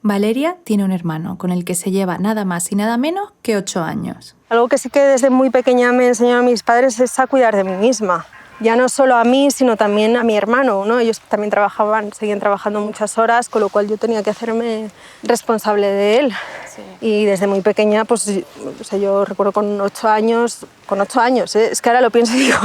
Valeria tiene un hermano con el que se lleva nada más y nada menos que 8 años. Algo que sí que desde muy pequeña me enseñaron mis padres es a cuidar de mí misma. Ya no solo a mí, sino también a mi hermano, ¿no? Ellos también seguían trabajando muchas horas, con lo cual yo tenía que hacerme responsable de él. Sí. Y desde muy pequeña, pues, o sea, yo recuerdo con 8 años, es que ahora lo pienso y digo,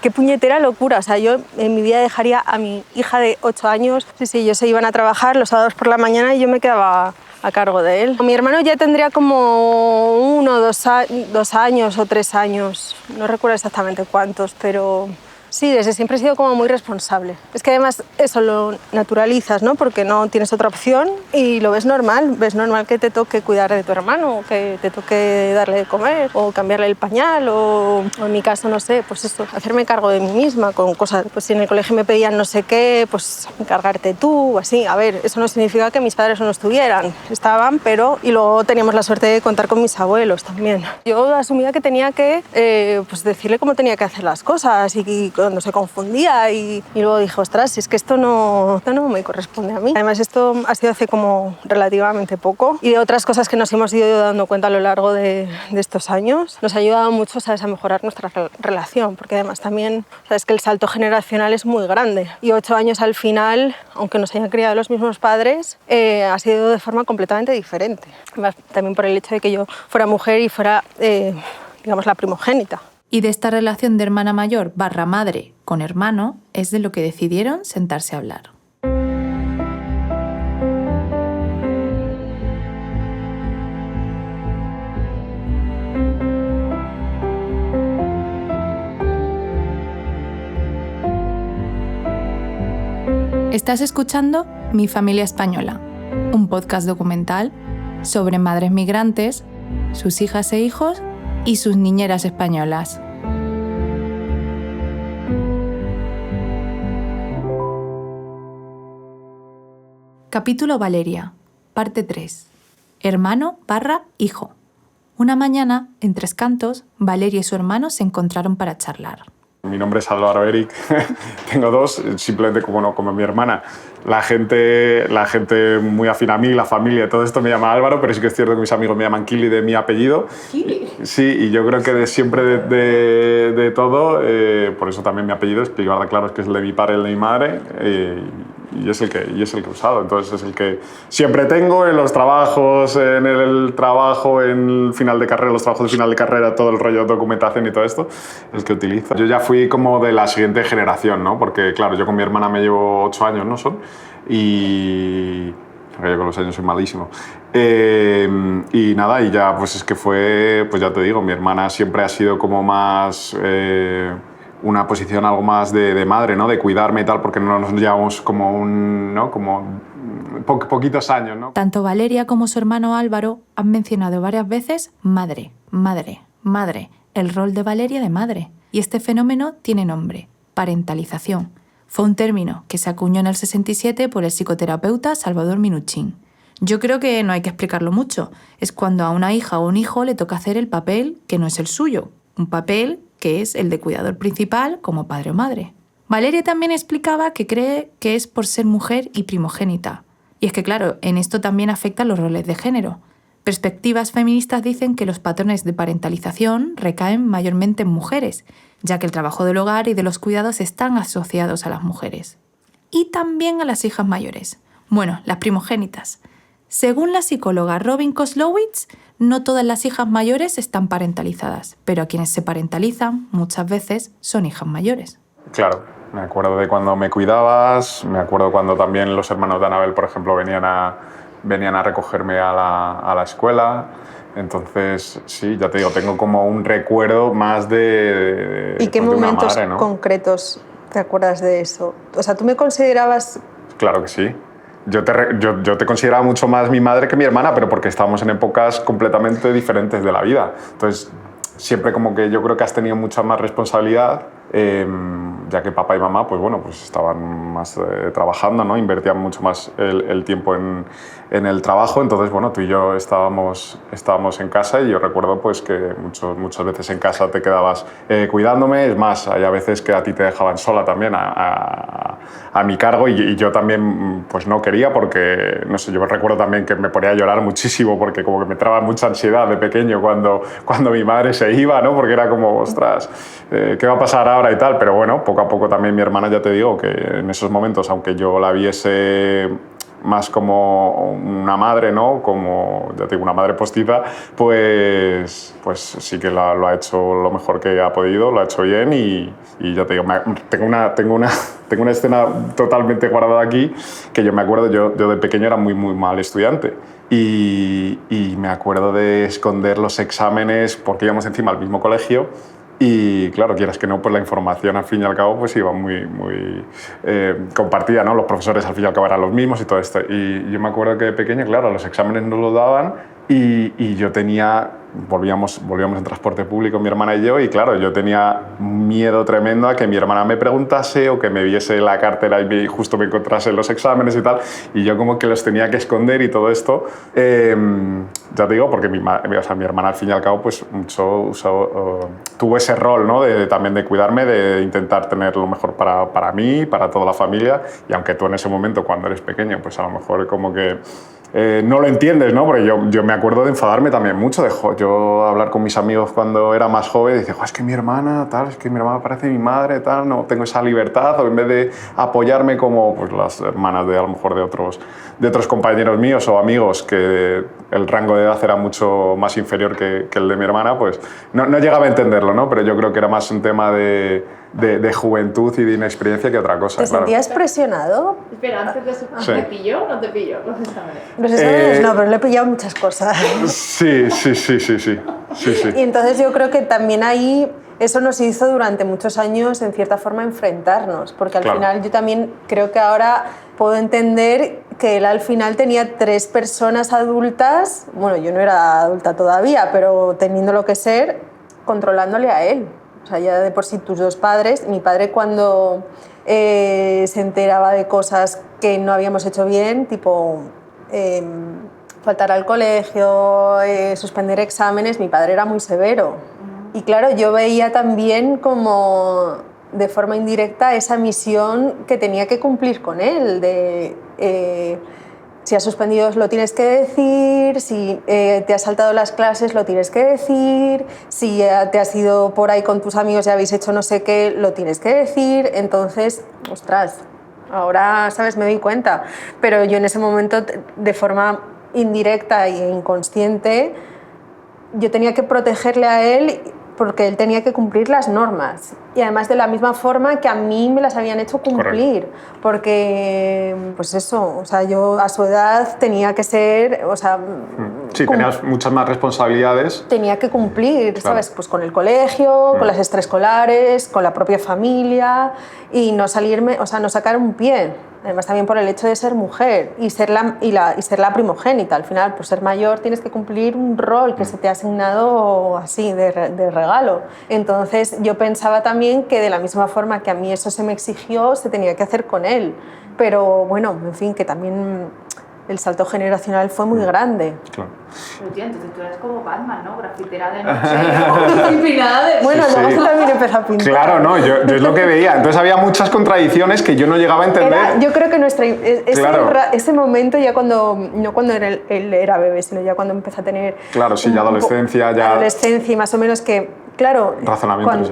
qué puñetera locura. O sea, yo en mi vida dejaría a mi hija de 8 años, sí, ellos se iban a trabajar los sábados por la mañana y yo me quedaba a cargo de él. Mi hermano ya tendría como 1, 2 años o 3 años, no recuerdo exactamente cuántos, pero sí, desde siempre he sido como muy responsable. Es que además eso lo naturalizas, ¿no? Porque no tienes otra opción y lo ves normal que te toque cuidar de tu hermano, o que te toque darle de comer o cambiarle el pañal o en mi caso, no sé, pues eso, hacerme cargo de mí misma con cosas, pues si en el colegio me pedían no sé qué, pues encargarte tú, así. A ver, eso no significa que mis padres no estuvieran, estaban, pero y luego teníamos la suerte de contar con mis abuelos también. Yo asumía que tenía que pues decirle cómo tenía que hacer las cosas y cuando se confundía y luego dije, ostras, si es que esto no me corresponde a mí. Además, esto ha sido hace como relativamente poco y de otras cosas que nos hemos ido dando cuenta a lo largo de estos años. Nos ha ayudado mucho, ¿sabes?, a mejorar nuestra relación, porque además también, sabes que el salto generacional es muy grande y 8 años al final, aunque nos hayan criado los mismos padres, ha sido de forma completamente diferente. Además, también por el hecho de que yo fuera mujer y fuera, digamos, la primogénita. Y de esta relación de hermana mayor / madre con hermano es de lo que decidieron sentarse a hablar. Estás escuchando Mi familia española, un podcast documental sobre madres migrantes, sus hijas e hijos y sus niñeras españolas. Capítulo Valeria, parte 3. Hermano / hijo. Una mañana, en Tres Cantos, Valeria y su hermano se encontraron para charlar. Mi nombre es Álvaro Eric, tengo 2, simplemente como mi hermana. La gente muy afín a mí, la familia, todo esto me llama Álvaro, pero sí que es cierto que mis amigos me llaman Kili de mi apellido. ¿Kili? Sí, y yo creo que de siempre de todo, por eso también mi apellido, es que igual claro, es que es el de mi padre y el de mi madre, y es el que he usado. Entonces es el que siempre tengo en los trabajos, en el trabajo, en el final de carrera, los trabajos de final de carrera, todo el rollo de documentación y todo esto, es el que utilizo. Yo ya fui como de la siguiente generación, ¿no? Porque claro, yo con mi hermana me llevo 8 años, ¿no? Y yo con los años soy malísimo. Y nada, y ya pues es que fue, pues ya te digo, mi hermana siempre ha sido como más una posición algo más de madre, ¿no? De cuidarme y tal, porque no nos llevamos como poquitos años, ¿no? Tanto Valeria como su hermano Álvaro han mencionado varias veces madre, el rol de Valeria de madre. Y este fenómeno tiene nombre, parentalización. Fue un término que se acuñó en el 67 por el psicoterapeuta Salvador Minuchin. Yo creo que no hay que explicarlo mucho. Es cuando a una hija o un hijo le toca hacer el papel que no es el suyo. Un papel que es el de cuidador principal como padre o madre. Valeria también explicaba que cree que es por ser mujer y primogénita. Y es que claro, en esto también afectan los roles de género. Perspectivas feministas dicen que los patrones de parentalización recaen mayormente en mujeres, ya que el trabajo del hogar y de los cuidados están asociados a las mujeres. Y también a las hijas mayores. Bueno, las primogénitas. Según la psicóloga Robin Koslowitz, no todas las hijas mayores están parentalizadas, pero a quienes se parentalizan muchas veces son hijas mayores. Claro, me acuerdo de cuando me cuidabas, me acuerdo cuando también los hermanos de Anabel, por ejemplo, venían a recogerme a la escuela. Entonces, sí, ya te digo, tengo como un recuerdo más de ¿Y qué de una momentos madre, ¿no? concretos te acuerdas de eso? O sea, ¿tú me considerabas...? Claro que sí. Yo te consideraba mucho más mi madre que mi hermana, pero porque estábamos en épocas completamente diferentes de la vida. Entonces, siempre como que yo creo que has tenido mucha más responsabilidad ya que papá y mamá pues bueno, pues estaban más trabajando, ¿no? Invertían mucho más el tiempo en el trabajo, entonces bueno, tú y yo estábamos en casa y yo recuerdo pues que muchas veces en casa te quedabas cuidándome, es más, hay a veces que a ti te dejaban sola también a mi cargo y yo también pues no quería porque, no sé, yo recuerdo también que me ponía a llorar muchísimo porque como que me entraba mucha ansiedad de pequeño cuando mi madre se iba, ¿no? Porque era como, ostras, ¿qué va a pasar ahora y tal? Pero bueno, poco a poco también mi hermana, ya te digo, que en esos momentos, aunque yo la viese más como una madre, ¿no? Como, ya te digo, una madre postiza, pues sí que lo ha hecho lo mejor que ha podido, lo ha hecho bien y ya te digo, tengo una escena totalmente guardada aquí que yo me acuerdo, yo de pequeño era muy mal estudiante y me acuerdo de esconder los exámenes porque íbamos encima al mismo colegio. Y claro, quieras que no, pues la información al fin y al cabo pues iba muy compartida, ¿no? Los profesores al fin y al cabo eran los mismos y todo esto. Y yo me acuerdo que de pequeño, claro, los exámenes nos los daban y yo volvíamos en transporte público mi hermana y yo y claro, yo tenía miedo tremendo a que mi hermana me preguntase o que me viese la cartera y justo me encontrase en los exámenes y tal y yo como que los tenía que esconder y todo esto. Ya te digo, porque mi hermana al fin y al cabo pues tuvo ese rol, ¿no? También de cuidarme, de intentar tener lo mejor para mí, para toda la familia y aunque tú en ese momento cuando eres pequeño pues a lo mejor como que no lo entiendes, ¿no? Porque yo me acuerdo de enfadarme también mucho, yo hablar con mis amigos cuando era más joven, decía, es que mi hermana, tal, es que mi hermana parece mi madre, tal, no tengo esa libertad, o en vez de apoyarme como pues, las hermanas de a lo mejor de otros compañeros míos o amigos que el rango de edad era mucho más inferior que el de mi hermana, pues no llegaba a entenderlo, ¿no? Pero yo creo que era más un tema de juventud y de inexperiencia que otra cosa. ¿Te sentías presionado? Espera, antes de eso, Sí. ¿te pilló o no te pilló los exámenes? Los exámenes no, pero le he pillado muchas cosas. Sí. Y entonces yo creo que también ahí eso nos hizo durante muchos años, en cierta forma, enfrentarnos, porque al Claro. final yo también creo que ahora puedo entender que él al final tenía 3 personas adultas, bueno, yo no era adulta todavía, pero teniendo que ser, controlándole a él. O sea, ya de por sí tus 2 padres, mi padre cuando se enteraba de cosas que no habíamos hecho bien, tipo faltar al colegio, suspender exámenes, mi padre era muy severo. Y claro, yo veía también como de forma indirecta esa misión que tenía que cumplir con él, de si has suspendido lo tienes que decir, si te has saltado las clases lo tienes que decir, si te has ido por ahí con tus amigos y habéis hecho no sé qué, lo tienes que decir. Entonces, ostras, ahora, ¿sabes? Me doy cuenta. Pero yo en ese momento, de forma indirecta e inconsciente, yo tenía que protegerle a él porque él tenía que cumplir las normas y además de la misma forma que a mí me las habían hecho cumplir. Correcto. Porque pues eso, o sea, yo a su edad tenía que ser, o sea, sí, tenías muchas más responsabilidades, tenía que cumplir, claro. ¿sabes? Pues con el colegio, con las extraescolares, con la propia familia y no salirme, o sea, no sacar un pie. Además también por el hecho de ser mujer y ser la primogénita. Al final, por ser mayor, tienes que cumplir un rol que se te ha asignado así, de regalo. Entonces yo pensaba también que de la misma forma que a mí eso se me exigió, se tenía que hacer con él. Pero bueno, en fin, que también el salto generacional fue muy grande. Claro. Pero tía, entonces tú eres como Batman, ¿no? Grafitera de noche, empinada de... Bueno, Sí, luego sí. tú también empezó a pintar. Claro, no, yo es lo que veía. Entonces había muchas contradicciones que yo no llegaba a entender. Yo creo que Claro. ese momento, ya cuando, no cuando él era bebé, sino ya cuando empezó a tener... Claro, sí, ya adolescencia, ya... Adolescencia y más o menos que... Claro,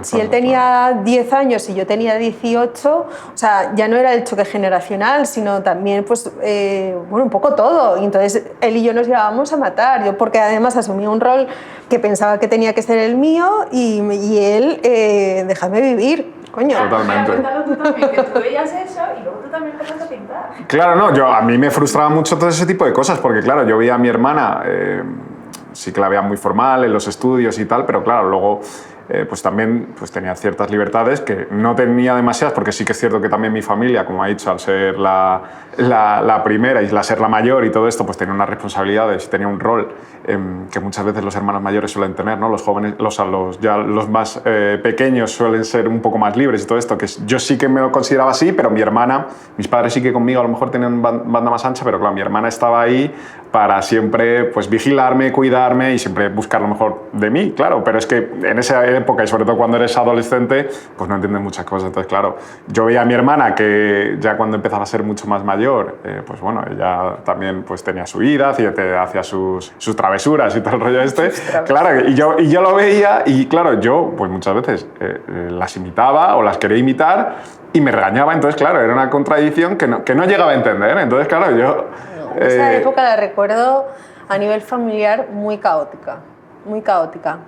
si él tenía 10 años y yo tenía 18, o sea, ya no era el choque generacional, sino también, pues, bueno, un poco todo. Y entonces él y yo nos llevábamos a matar, yo porque además asumía un rol que pensaba que tenía que ser el mío y él, déjame vivir, coño. Totalmente. Cuéntalo tú también, que tú veías eso y luego tú también empezaste a pintar. Claro, no, a mí me frustraba mucho todo ese tipo de cosas, porque claro, yo veía a mi hermana... sí que la veía muy formal en los estudios y tal, pero claro, luego pues también pues tenía ciertas libertades que no tenía demasiadas, porque sí que es cierto que también mi familia, como ha dicho, al ser la primera y ser la mayor y todo esto, pues tenía unas responsabilidades y tenía un rol que muchas veces los hermanos mayores suelen tener, ¿no? Los jóvenes, los más pequeños suelen ser un poco más libres y todo esto, que yo sí que me lo consideraba así, pero mi hermana, mis padres sí que conmigo a lo mejor tenían banda más ancha, pero claro, mi hermana estaba ahí para siempre pues vigilarme, cuidarme y siempre buscar lo mejor de mí, claro, pero es que en esa época y sobre todo cuando eres adolescente, pues no entiendes muchas cosas, entonces claro, yo veía a mi hermana que ya cuando empezaba a ser mucho más mayor, pues bueno, ella también pues tenía su vida, hacía sus travesuras y todo el rollo este, claro, y yo lo veía y claro, yo pues muchas veces las imitaba o las quería imitar y me regañaba, entonces claro, era una contradicción que no llegaba a entender, entonces claro, yo... Esa época la recuerdo a nivel familiar muy caótica, muy caótica.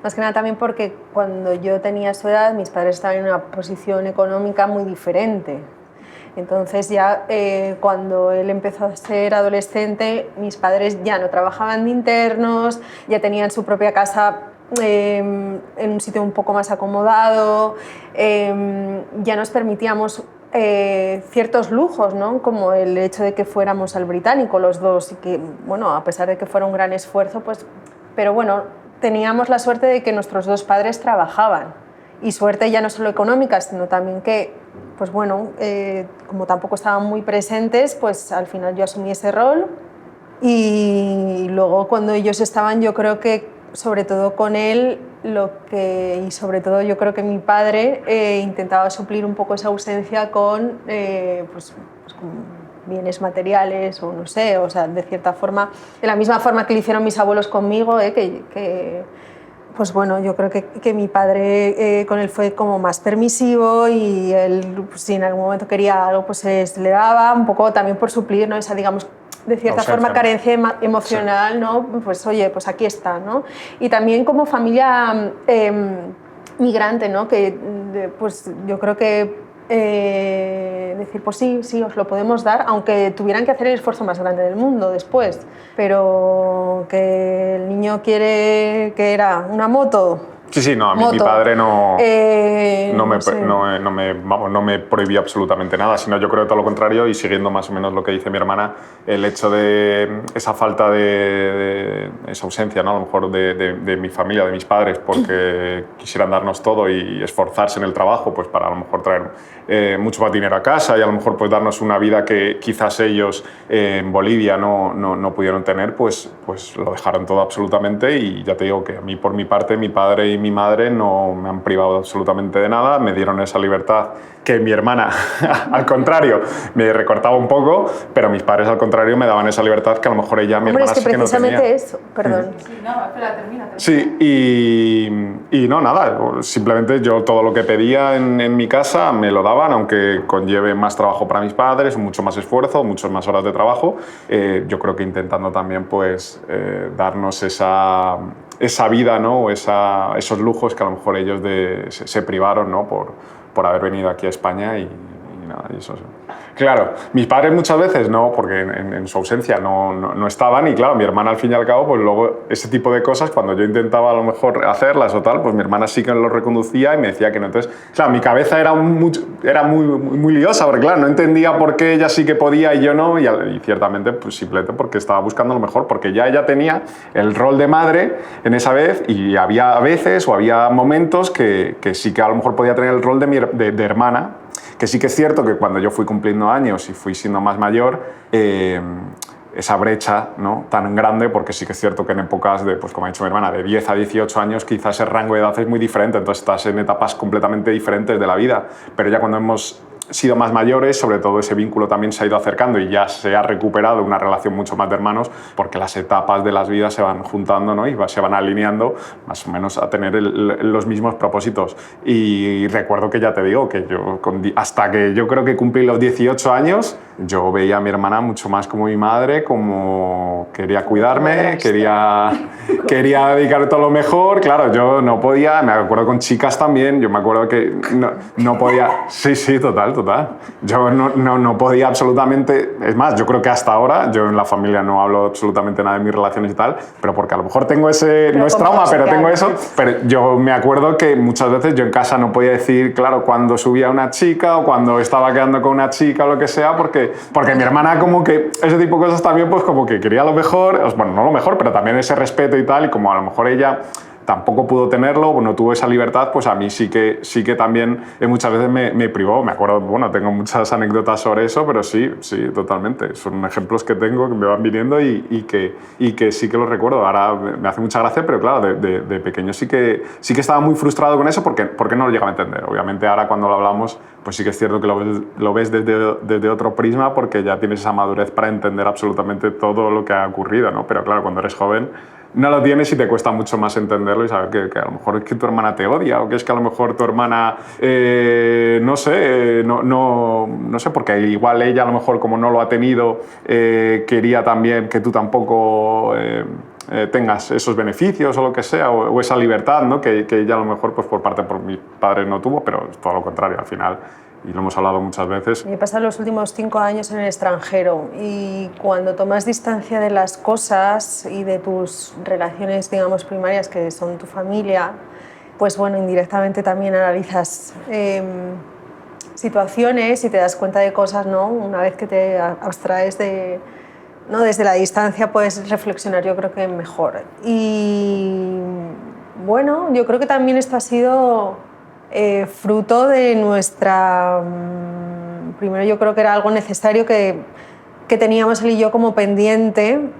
Más que nada también porque cuando yo tenía su edad, mis padres estaban en una posición económica muy diferente. Entonces ya cuando él empezó a ser adolescente, mis padres ya no trabajaban de internos, ya tenían su propia casa en un sitio un poco más acomodado, ya nos permitíamos ciertos lujos, ¿no? Como el hecho de que fuéramos al británico los dos y que, bueno, a pesar de que fuera un gran esfuerzo, pues, pero bueno, teníamos la suerte de que nuestros dos padres trabajaban y suerte ya no solo económica, sino también que, pues bueno, como tampoco estaban muy presentes, pues al final yo asumí ese rol y luego cuando ellos estaban, yo creo que sobre todo con él, y sobre todo yo creo que mi padre intentaba suplir un poco esa ausencia con, con bienes materiales o no sé, o sea, de cierta forma, de la misma forma que lo hicieron mis abuelos conmigo, pues bueno, yo creo que mi padre con él fue como más permisivo y él, pues, si en algún momento quería algo, pues se le daba un poco también por suplir, ¿no? Esa, digamos, de cierta forma carencia emocional, sí. ¿No? Pues oye, pues aquí está, ¿no? Y también como familia migrante, ¿no? Que pues yo creo que decir, pues sí, os lo podemos dar, aunque tuvieran que hacer el esfuerzo más grande del mundo después, pero que el niño quiere, que era una moto. Sí, no, a mí mi padre no me prohibía absolutamente nada, sino yo creo todo lo contrario y siguiendo más o menos lo que dice mi hermana, el hecho de esa falta de esa ausencia, ¿no? A lo mejor de mi familia, de mis padres, porque quisieran darnos todo y esforzarse en el trabajo pues para a lo mejor traer mucho más dinero a casa y a lo mejor pues darnos una vida que quizás ellos en Bolivia no pudieron tener, pues lo dejaron todo absolutamente y ya te digo que a mí por mi parte, mi padre y mi madre no me han privado absolutamente de nada, me dieron esa libertad que mi hermana, al contrario, me recortaba un poco, pero mis padres, al contrario, me daban esa libertad que a lo mejor ella, mi hermana, es que sí que no tenía. precisamente eso, perdón. Sí, no, espera, termina. Sí, y no, nada, simplemente yo todo lo que pedía en mi casa me lo daban, aunque conlleve más trabajo para mis padres, mucho más esfuerzo, muchas más horas de trabajo, yo creo que intentando también pues darnos esa vida, ¿no? Esos lujos que a lo mejor ellos se privaron, ¿no? por haber venido aquí a España y nada, y eso. Claro, mis padres muchas veces no, porque en su ausencia no estaban y claro, mi hermana al fin y al cabo, pues luego ese tipo de cosas, cuando yo intentaba a lo mejor hacerlas o tal, pues mi hermana sí que lo reconducía y me decía que no. Entonces, claro, mi cabeza era muy liosa, porque claro, no entendía por qué ella sí que podía y yo no, y ciertamente pues simplemente porque estaba buscando lo mejor, porque ya ella tenía el rol de madre en esa vez y había veces o había momentos que sí que a lo mejor podía tener el rol de hermana, que sí que es cierto que cuando yo fui cumpliendo años y fui siendo más mayor, esa brecha, ¿no? Tan grande, porque sí que es cierto que en épocas de, pues como ha dicho mi hermana, de 10 a 18 años quizás el rango de edad es muy diferente, entonces estás en etapas completamente diferentes de la vida, pero ya cuando hemos sido más mayores, sobre todo ese vínculo también se ha ido acercando y ya se ha recuperado una relación mucho más de hermanos porque las etapas de las vidas se van juntando, ¿no? Y se van alineando más o menos a tener los mismos propósitos. Y recuerdo que ya te digo que yo hasta que yo creo que cumplí los 18 años yo veía a mi hermana mucho más como mi madre, como quería cuidarme, quería dedicar todo lo mejor. Claro, yo no podía, me acuerdo con chicas también, yo me acuerdo que no podía... Sí, total. Yo no podía absolutamente... Es más, yo creo que hasta ahora, yo en la familia no hablo absolutamente nada de mis relaciones y tal, pero porque a lo mejor tengo ese... No es trauma, pero tengo eso. Pero yo me acuerdo que muchas veces yo en casa no podía decir, claro, cuando subía una chica o cuando estaba quedando con una chica o lo que sea, porque mi hermana como que ese tipo de cosas también pues como que quería lo mejor, bueno, no lo mejor, pero también ese respeto y tal, y como a lo mejor ella tampoco pudo tenerlo o no tuvo esa libertad, pues a mí sí que también muchas veces me privó. Me acuerdo, bueno, tengo muchas anécdotas sobre eso, pero sí, totalmente. Son ejemplos que tengo, que me van viniendo y que sí que los recuerdo. Ahora me hace mucha gracia, pero claro, de pequeño sí que estaba muy frustrado con eso porque no lo llegaba a entender. Obviamente ahora cuando lo hablamos, pues sí que es cierto que lo ves desde otro prisma porque ya tienes esa madurez para entender absolutamente todo lo que ha ocurrido, ¿no? Pero claro, cuando eres joven no lo tienes y te cuesta mucho más entenderlo y saber que a lo mejor es que tu hermana te odia o que es que a lo mejor tu hermana, no sé, porque igual ella a lo mejor como no lo ha tenido, quería también que tú tampoco tengas esos beneficios o lo que sea, o esa libertad, ¿no? que ella a lo mejor pues por mis padres no tuvo, pero es todo lo contrario al final. Y lo hemos hablado muchas veces. He pasado los últimos 5 años en el extranjero y cuando tomas distancia de las cosas y de tus relaciones, digamos, primarias, que son tu familia, pues bueno, indirectamente también analizas situaciones y te das cuenta de cosas, ¿no? Una vez que te abstraes ¿no? Desde la distancia puedes reflexionar, yo creo que mejor. Y bueno, yo creo que también esto ha sido fruto de nuestra... Primero yo creo que era algo necesario que teníamos él y yo como pendiente,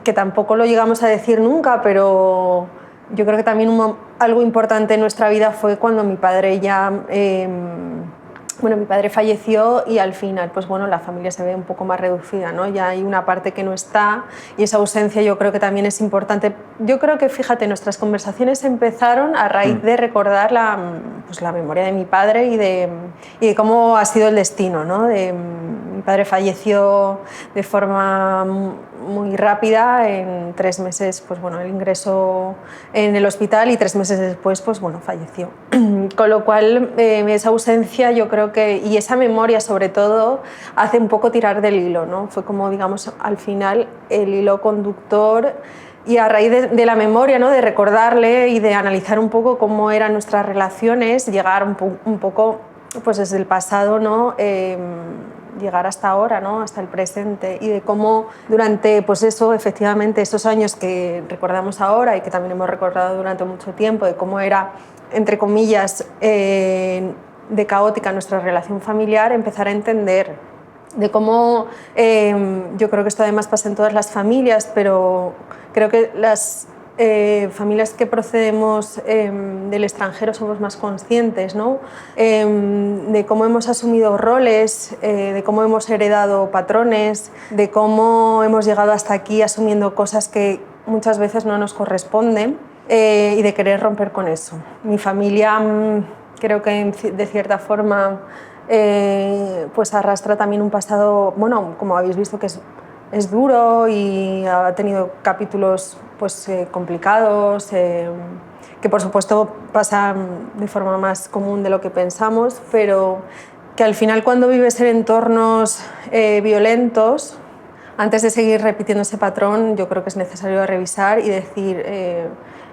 que tampoco lo llegamos a decir nunca, pero yo creo que también algo importante en nuestra vida fue cuando mi padre ya... mi padre falleció y al final, pues bueno, la familia se ve un poco más reducida, ¿no? Ya hay una parte que no está y esa ausencia yo creo que también es importante. Yo creo que, fíjate, nuestras conversaciones empezaron a raíz de recordar la memoria de mi padre y de cómo ha sido el destino, ¿no? Mi padre falleció de forma muy rápida, en 3 meses, pues bueno, él ingresó en el hospital y 3 meses después, pues bueno, falleció. Con lo cual, esa ausencia yo creo y esa memoria sobre todo hace un poco tirar del hilo, ¿no? Fue como, digamos, al final el hilo conductor y a raíz de la memoria, ¿no? De recordarle y de analizar un poco cómo eran nuestras relaciones, llegar un poco pues desde el pasado, ¿no? Llegar hasta ahora, ¿no? Hasta el presente y de cómo durante pues eso, efectivamente, esos años que recordamos ahora y que también hemos recordado durante mucho tiempo, de cómo era, entre comillas, de caótica nuestra relación familiar, empezar a entender de cómo, yo creo que esto además pasa en todas las familias, pero creo que las familias que procedemos del extranjero somos más conscientes, ¿no? De cómo hemos asumido roles, de cómo hemos heredado patrones, de cómo hemos llegado hasta aquí asumiendo cosas que muchas veces no nos corresponden y de querer romper con eso. Mi familia... creo que de cierta forma pues arrastra también un pasado, bueno, como habéis visto, que es duro y ha tenido capítulos pues, complicados, que por supuesto pasan de forma más común de lo que pensamos, pero que al final cuando vives en entornos violentos, antes de seguir repitiendo ese patrón, yo creo que es necesario revisar y decir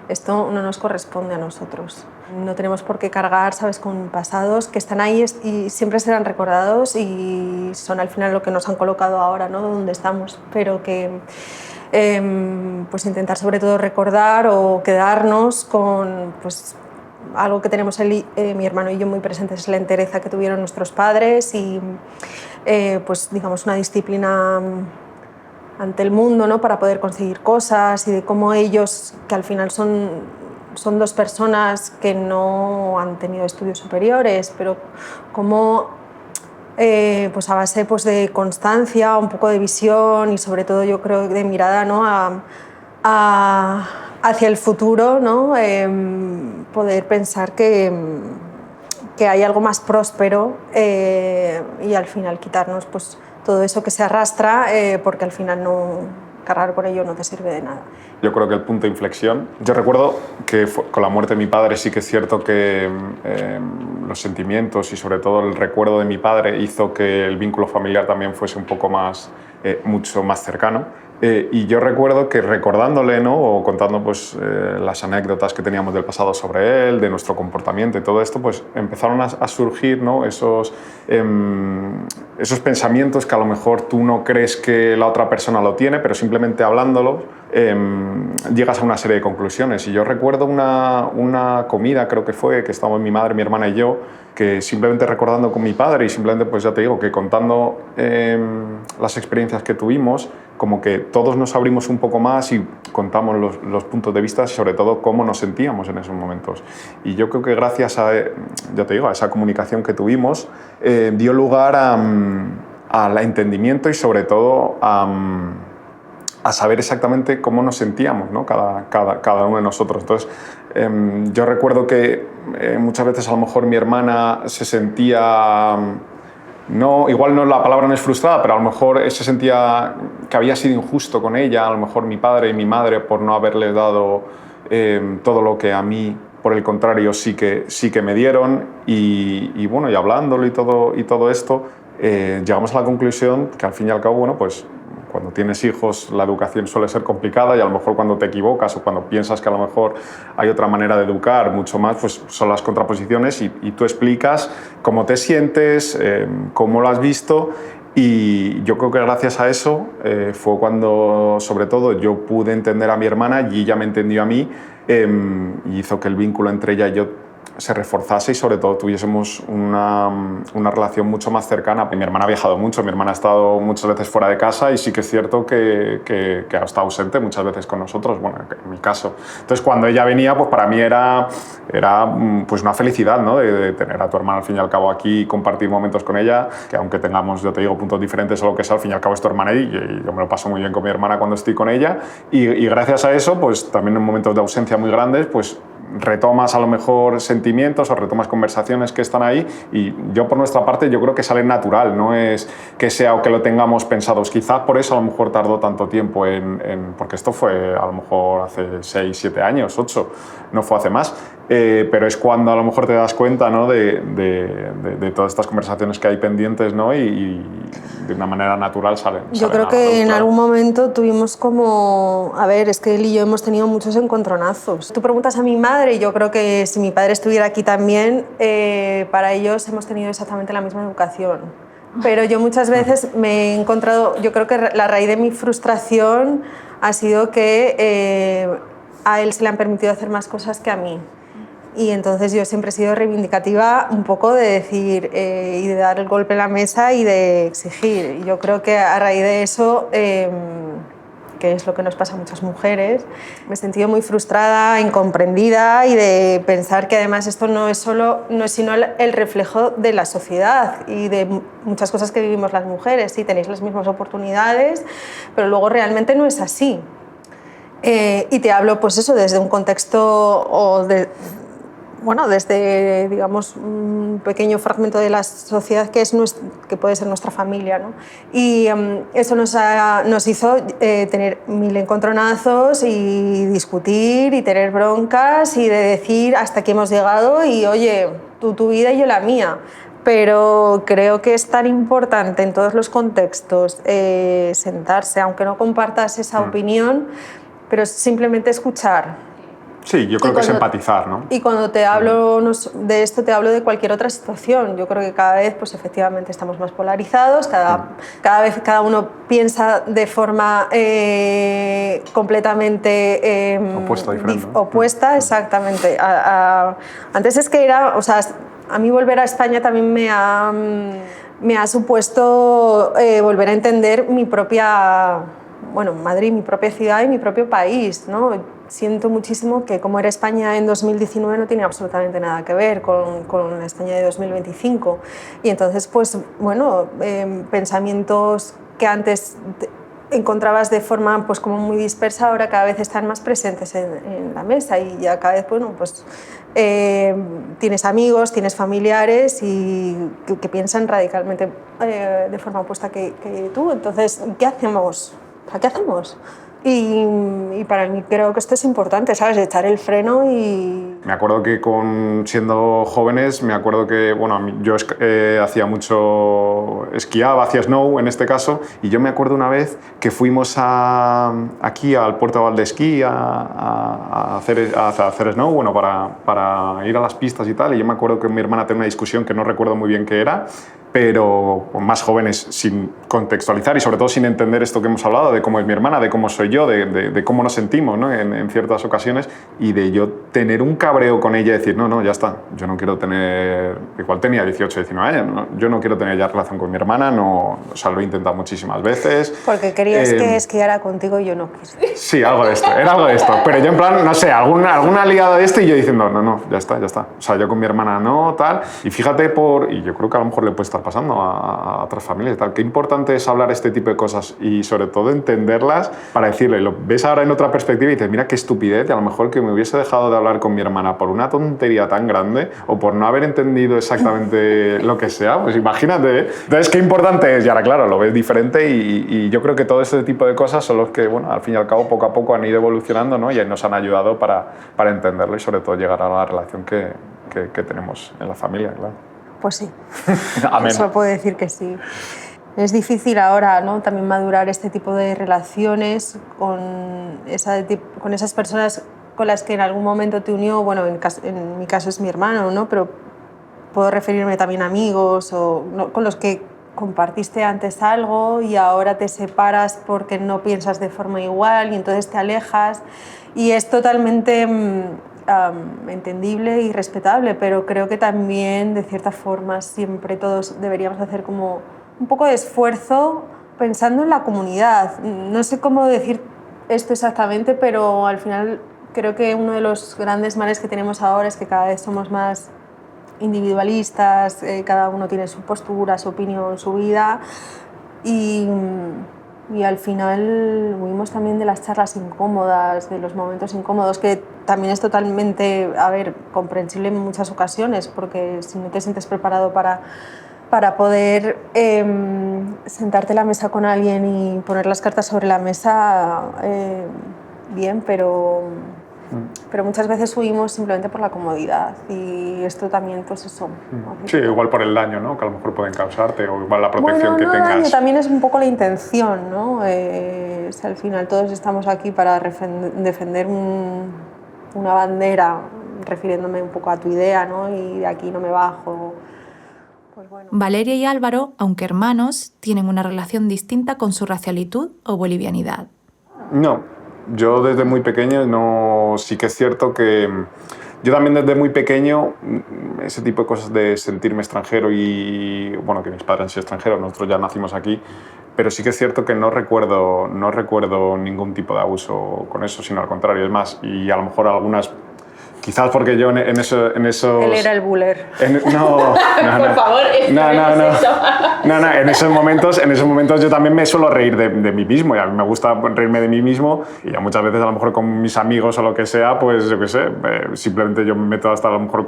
esto no nos corresponde a nosotros. No tenemos por qué cargar, ¿sabes?, con pasados que están ahí y siempre serán recordados y son al final lo que nos han colocado ahora, ¿no?, donde estamos, pero que pues intentar sobre todo recordar o quedarnos con pues, algo que tenemos mi hermano y yo muy presentes, es la entereza que tuvieron nuestros padres y pues digamos una disciplina ante el mundo, ¿no?, para poder conseguir cosas y de cómo ellos, que al final son 2 personas que no han tenido estudios superiores, pero cómo pues a base pues de constancia, un poco de visión y sobre todo yo creo de mirada, ¿no?, hacia el futuro, ¿no?, poder pensar que hay algo más próspero y al final quitarnos pues todo eso que se arrastra, porque al final cargar con ello no te sirve de nada. Yo creo que el punto de inflexión... Yo recuerdo que con la muerte de mi padre sí que es cierto que los sentimientos y sobre todo el recuerdo de mi padre hizo que el vínculo familiar también fuese un poco más, mucho más cercano. Y yo recuerdo que recordándole, ¿no? O contando pues, las anécdotas que teníamos del pasado sobre él, de nuestro comportamiento y todo esto, pues empezaron a surgir, ¿no? esos pensamientos que a lo mejor tú no crees que la otra persona lo tiene, pero simplemente hablándolo llegas a una serie de conclusiones. Y yo recuerdo una comida, creo que fue, que estábamos mi madre, mi hermana y yo, que simplemente recordando con mi padre y simplemente, pues ya te digo, que contando las experiencias que tuvimos, como que todos nos abrimos un poco más y contamos los puntos de vista y sobre todo cómo nos sentíamos en esos momentos. Y yo creo que gracias a, ya te digo, a esa comunicación que tuvimos, dio lugar al entendimiento y sobre todo a saber exactamente cómo nos sentíamos, ¿no? cada uno de nosotros. Entonces, yo recuerdo que muchas veces a lo mejor mi hermana se sentía... igual no, la palabra no es frustrada, pero a lo mejor se sentía que había sido injusto con ella, a lo mejor mi padre y mi madre por no haberle dado todo lo que a mí, por el contrario, sí que me dieron. Y bueno, y hablándolo y todo esto, llegamos a la conclusión que al fin y al cabo, bueno, pues cuando tienes hijos la educación suele ser complicada y a lo mejor cuando te equivocas o cuando piensas que a lo mejor hay otra manera de educar mucho más, pues son las contraposiciones y tú explicas cómo te sientes, cómo lo has visto. Y yo creo que gracias a eso fue cuando, sobre todo, yo pude entender a mi hermana y ella me entendió a mí, y hizo que el vínculo entre ella y yo se reforzase y sobre todo tuviésemos una relación mucho más cercana. Mi hermana ha viajado mucho, mi hermana ha estado muchas veces fuera de casa y sí que es cierto que ha estado ausente muchas veces con nosotros, bueno, en mi caso. Entonces cuando ella venía, pues para mí era pues una felicidad, ¿no? de tener a tu hermana al fin y al cabo aquí y compartir momentos con ella, que aunque tengamos, yo te digo, puntos diferentes o lo que sea, al fin y al cabo es tu hermana y yo me lo paso muy bien con mi hermana cuando estoy con ella y gracias a eso, pues también en momentos de ausencia muy grandes, pues retomas a lo mejor sentimientos o retomas conversaciones que están ahí y yo por nuestra parte yo creo que sale natural, no es que sea o que lo tengamos pensados. Quizás por eso a lo mejor tardó tanto tiempo porque esto fue a lo mejor hace 6, 7 años, 8, no fue hace más, pero es cuando a lo mejor te das cuenta, ¿no? de todas estas conversaciones que hay pendientes, ¿no? y de una manera natural salen. Yo creo que en algún momento tuvimos como... A ver, es que él y yo hemos tenido muchos encontronazos. Tú preguntas a mi madre y yo creo que si mi padre estuviera aquí también, para ellos hemos tenido exactamente la misma educación. Pero yo muchas veces me he encontrado... Yo creo que la raíz de mi frustración ha sido que a él se le han permitido hacer más cosas que a mí. Y entonces yo siempre he sido reivindicativa un poco de decir y de dar el golpe en la mesa y de exigir. Y yo creo que a raíz de eso, que es lo que nos pasa a muchas mujeres, me he sentido muy frustrada, incomprendida y de pensar que además esto no es sino el reflejo de la sociedad y de muchas cosas que vivimos las mujeres. Sí, tenéis las mismas oportunidades, pero luego realmente no es así. Y te hablo, pues eso, desde un contexto desde, digamos, un pequeño fragmento de la sociedad que puede ser nuestra familia, ¿no? Y eso nos hizo tener mil encontronazos y discutir y tener broncas y de decir hasta aquí hemos llegado y oye, tú tu vida y yo la mía. Pero creo que es tan importante en todos los contextos sentarse, aunque no compartas esa opinión, pero simplemente escuchar. Sí, yo creo que es empatizar, ¿no? Y cuando te hablo de esto, te hablo de cualquier otra situación. Yo creo que cada vez, pues efectivamente, estamos más polarizados, cada vez cada uno piensa de forma completamente opuesta, exactamente. Antes es que era, o sea, a mí volver a España también me ha supuesto volver a entender mi propia, Madrid, mi propia ciudad y mi propio país, ¿no? Siento muchísimo que como era España en 2019 no tiene absolutamente nada que ver con la España de 2025. Y entonces, pues, pensamientos que antes encontrabas de forma pues como muy dispersa, ahora cada vez están más presentes en la mesa y ya cada vez, bueno, pues tienes amigos, tienes familiares y que piensan radicalmente de forma opuesta que tú. Entonces, ¿qué hacemos? ¿Qué hacemos? Y para mí creo que esto es importante, ¿sabes? Echar el freno y... Me acuerdo que siendo jóvenes, me acuerdo que yo hacía mucho, esquiaba, hacía snow en este caso, y yo me acuerdo una vez que fuimos aquí al Puerto de Valdesquí a hacer snow, bueno, para ir a las pistas y tal, y yo me acuerdo que mi hermana tenía una discusión que no recuerdo muy bien qué era, pero más jóvenes, sin contextualizar y sobre todo sin entender esto que hemos hablado, de cómo es mi hermana, de cómo soy yo, de cómo nos sentimos, ¿no? en ciertas ocasiones, y de yo tener un cabreo con ella y decir, no, ya está, yo no quiero tener, igual tenía 18, 19 años, ¿no? Yo no quiero tener ya relación con mi hermana, no, o sea, lo he intentado muchísimas veces. Porque querías que esquiara contigo y yo no quise. Sí, algo de esto, era algo de esto, pero yo en plan, no sé, alguna liada de esto y yo diciendo, no, ya está, o sea, yo con mi hermana no, tal, y fíjate y yo creo que a lo mejor le puede estar pasando a otras familias y tal, qué importante es hablar este tipo de cosas y sobre todo entenderlas para decirle, lo ves ahora en otra perspectiva y dices, mira qué estupidez, y a lo mejor que me hubiese dejado de hablar con mi hermana por una tontería tan grande o por no haber entendido exactamente lo que sea, pues imagínate, ¿eh? Entonces qué importante es, y ahora claro, lo ves diferente y yo creo que todo este tipo de cosas son los que, bueno, al fin y al cabo, poco a poco han ido evolucionando, ¿no? Y nos han ayudado para entenderlo y sobre todo llegar a la relación que tenemos en la familia, claro. Pues sí, Amén. Eso puedo decir que sí. Es difícil ahora, ¿no? También madurar este tipo de relaciones con esas personas con las que en algún momento te unió, bueno, en mi caso es mi hermano, ¿no? Pero puedo referirme también a amigos ¿no? con los que compartiste antes algo y ahora te separas porque no piensas de forma igual y entonces te alejas y es totalmente entendible y respetable, pero creo que también de cierta forma siempre todos deberíamos hacer como un poco de esfuerzo pensando en la comunidad. No sé cómo decir esto exactamente, pero al final creo que uno de los grandes males que tenemos ahora es que cada vez somos más individualistas, cada uno tiene su postura, su opinión, su vida y al final huimos también de las charlas incómodas, de los momentos incómodos, que también es totalmente, comprensible en muchas ocasiones, porque si no te sientes preparado para poder sentarte a la mesa con alguien y poner las cartas sobre la mesa, bien, pero muchas veces huimos simplemente por la comodidad y esto también, pues eso. Sí, igual por el daño, ¿no? Que a lo mejor pueden causarte o igual la protección que tengas. Daño, también es un poco la intención, ¿no? Al final todos estamos aquí para defender una bandera, refiriéndome un poco a tu idea, ¿no? Y de aquí no me bajo. Pues bueno. Valeria y Álvaro, aunque hermanos, tienen una relación distinta con su racialitud o bolivianidad. No. Yo desde muy pequeño sí que es cierto que yo también desde muy pequeño ese tipo de cosas de sentirme extranjero y bueno, que mis padres han sido extranjeros, nosotros ya nacimos aquí, pero sí que es cierto que no recuerdo ningún tipo de abuso con eso, sino al contrario, es más, y a lo mejor algunas... Quizás porque yo en esos... Él era el buller. No. Por favor, No, en esos momentos yo también me suelo reír de mí mismo y a mí me gusta reírme de mí mismo y ya muchas veces a lo mejor con mis amigos o lo que sea, pues yo qué sé, simplemente yo me meto hasta a lo mejor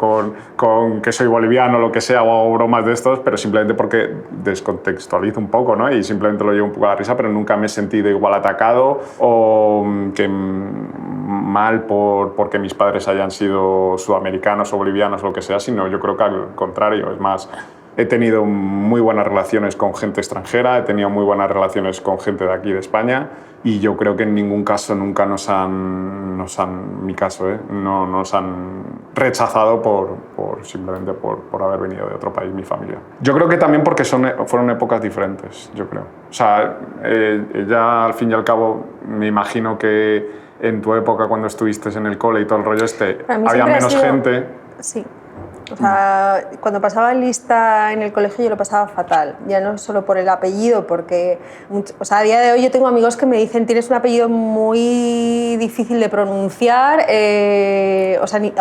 con que soy boliviano o lo que sea o hago bromas de estos, pero simplemente porque descontextualizo un poco, ¿no? Y simplemente lo llevo un poco a la risa, pero nunca me he sentido igual atacado o que mal porque mis padres hayan sido sudamericanos o bolivianos o lo que sea, sino yo creo que al contrario, es más, he tenido muy buenas relaciones con gente extranjera, he tenido muy buenas relaciones con gente de aquí de España y yo creo que en ningún caso nunca nos han mi caso, no nos han rechazado simplemente por haber venido de otro país, mi familia. Yo creo que también porque fueron épocas diferentes, yo creo. O sea, ya al fin y al cabo me imagino que en tu época cuando estuviste en el cole y todo el rollo había menos gente. Sí. O sea, cuando pasaba lista en el colegio yo lo pasaba fatal, ya no solo por el apellido, porque a día de hoy yo tengo amigos que me dicen tienes un apellido muy difícil de pronunciar,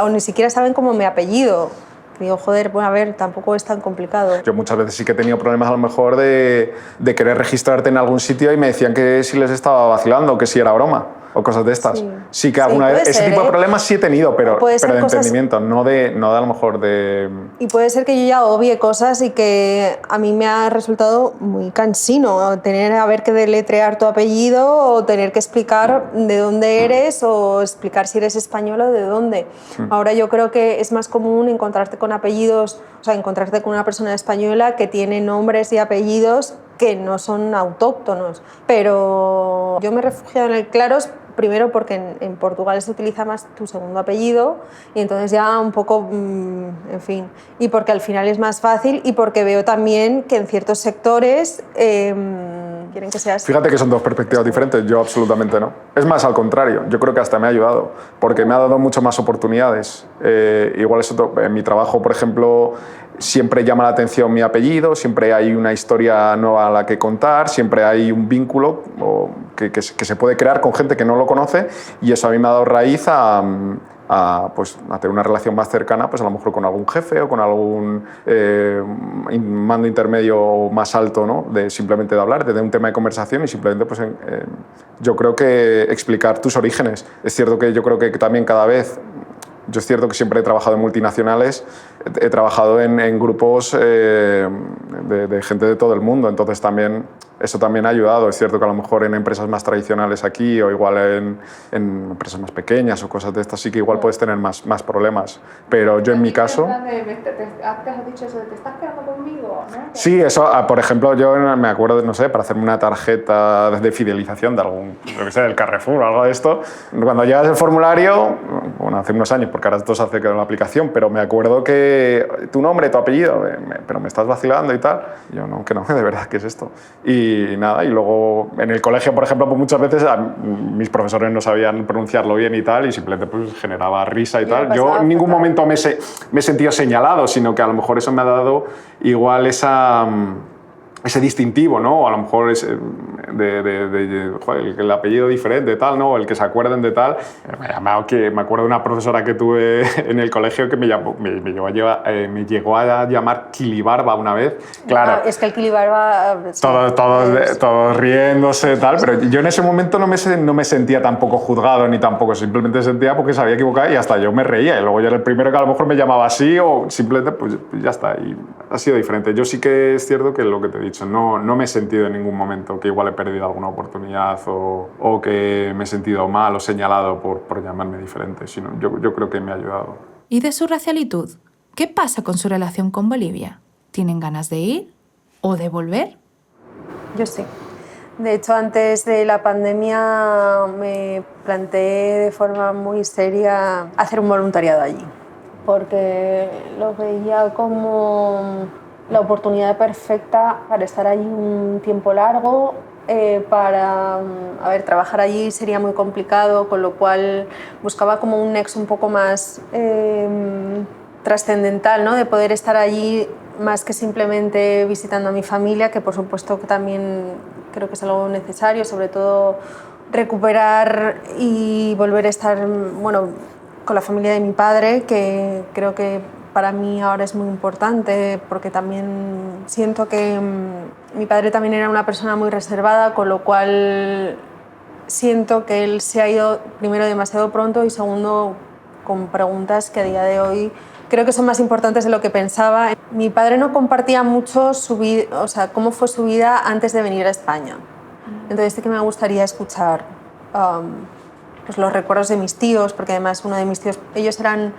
o ni siquiera saben cómo me apellido. Digo, joder, bueno, a ver, tampoco es tan complicado. Yo muchas veces sí que he tenido problemas a lo mejor de querer registrarte en algún sitio y me decían que si les estaba vacilando, que si era broma o cosas de estas. Sí que alguna vez ese tipo de problemas sí he tenido, pero de entendimiento, no de a lo mejor de... Y puede ser que yo ya obvie cosas y que a mí me ha resultado muy cansino haber que deletrear tu apellido o tener que explicar de dónde eres o explicar si eres español o de dónde. Ahora yo creo que es más común encontrarte con apellidos, o sea, encontrarte con una persona española que tiene nombres y apellidos que no son autóctonos. Pero yo me he refugiado en el Claros primero porque en Portugal se utiliza más tu segundo apellido y entonces ya un poco, en fin, y porque al final es más fácil y porque veo también que en ciertos sectores quieren que seas... Fíjate que son dos perspectivas diferentes, yo absolutamente no. Es más, al contrario, yo creo que hasta me ha ayudado, porque me ha dado mucho más oportunidades. Igual en mi trabajo, por ejemplo, siempre llama la atención mi apellido, siempre hay una historia nueva a la que contar, siempre hay un vínculo que se puede crear con gente que no lo conoce y eso a mí me ha dado raíz a tener una relación más cercana, pues a lo mejor con algún jefe o con algún mando intermedio más alto, ¿no? Simplemente de hablar, de un tema de conversación y simplemente pues, yo creo que explicar tus orígenes. Es cierto que yo creo que también cada vez... Yo es cierto que siempre he trabajado en multinacionales, he trabajado en grupos de gente de todo el mundo, entonces eso también ha ayudado. Es cierto que a lo mejor en empresas más tradicionales aquí o igual en empresas más pequeñas o cosas de estas sí que igual puedes tener más problemas, pero yo en mi caso... ¿Te has dicho eso de te estás quedando conmigo? ¿No? Sí, eso, por ejemplo, yo me acuerdo, no sé, para hacerme una tarjeta de fidelización de algún, lo que sea, del Carrefour o algo de esto, cuando llegas el formulario, bueno, hace unos años, porque ahora esto se hace con la aplicación, pero me acuerdo que tu nombre, tu apellido, pero me estás vacilando y tal. Y yo, no, que no, de verdad, ¿qué es esto? Y nada, y luego en el colegio, por ejemplo, pues muchas veces mis profesores no sabían pronunciarlo bien y tal, y simplemente pues generaba risa y tal. Yo en ningún momento me he sentido señalado, sino que a lo mejor eso me ha dado igual ese distintivo, ¿no? O a lo mejor joder, el apellido diferente, tal, ¿no? El que se acuerden de tal. Me acuerdo de una profesora que tuve en el colegio que me llegó a llamar Kilibarba una vez. Claro. Es que el Kilibarba... Todos riéndose, tal, pero yo en ese momento no me sentía tampoco juzgado ni tampoco, simplemente sentía porque se había equivocado y hasta yo me reía. Y luego yo era el primero que a lo mejor me llamaba así o simplemente pues ya está. Y ha sido diferente. Yo sí que es cierto que lo que te he dicho, no me he sentido en ningún momento que igual he perdido alguna oportunidad o que me he sentido mal o señalado por llamarme diferente, sino yo creo que me ha ayudado. ¿Y de su racialitud? ¿Qué pasa con su relación con Bolivia? ¿Tienen ganas de ir o de volver? Yo sí. De hecho, antes de la pandemia me planteé de forma muy seria hacer un voluntariado allí, porque lo veía como la oportunidad perfecta para estar allí un tiempo largo, trabajar allí sería muy complicado, con lo cual buscaba como un nexo un poco más trascendental, ¿no? De poder estar allí más que simplemente visitando a mi familia, que por supuesto que también creo que es algo necesario, sobre todo recuperar y volver a estar, bueno, con la familia de mi padre, que creo que para mí ahora es muy importante porque también siento que mi padre también era una persona muy reservada, con lo cual siento que él se ha ido primero demasiado pronto y segundo con preguntas que a día de hoy creo que son más importantes de lo que pensaba. Mi padre no compartía mucho su vida, o sea, cómo fue su vida antes de venir a España. Entonces sí que me gustaría escuchar pues los recuerdos de mis tíos, porque además uno de mis tíos, ellos eran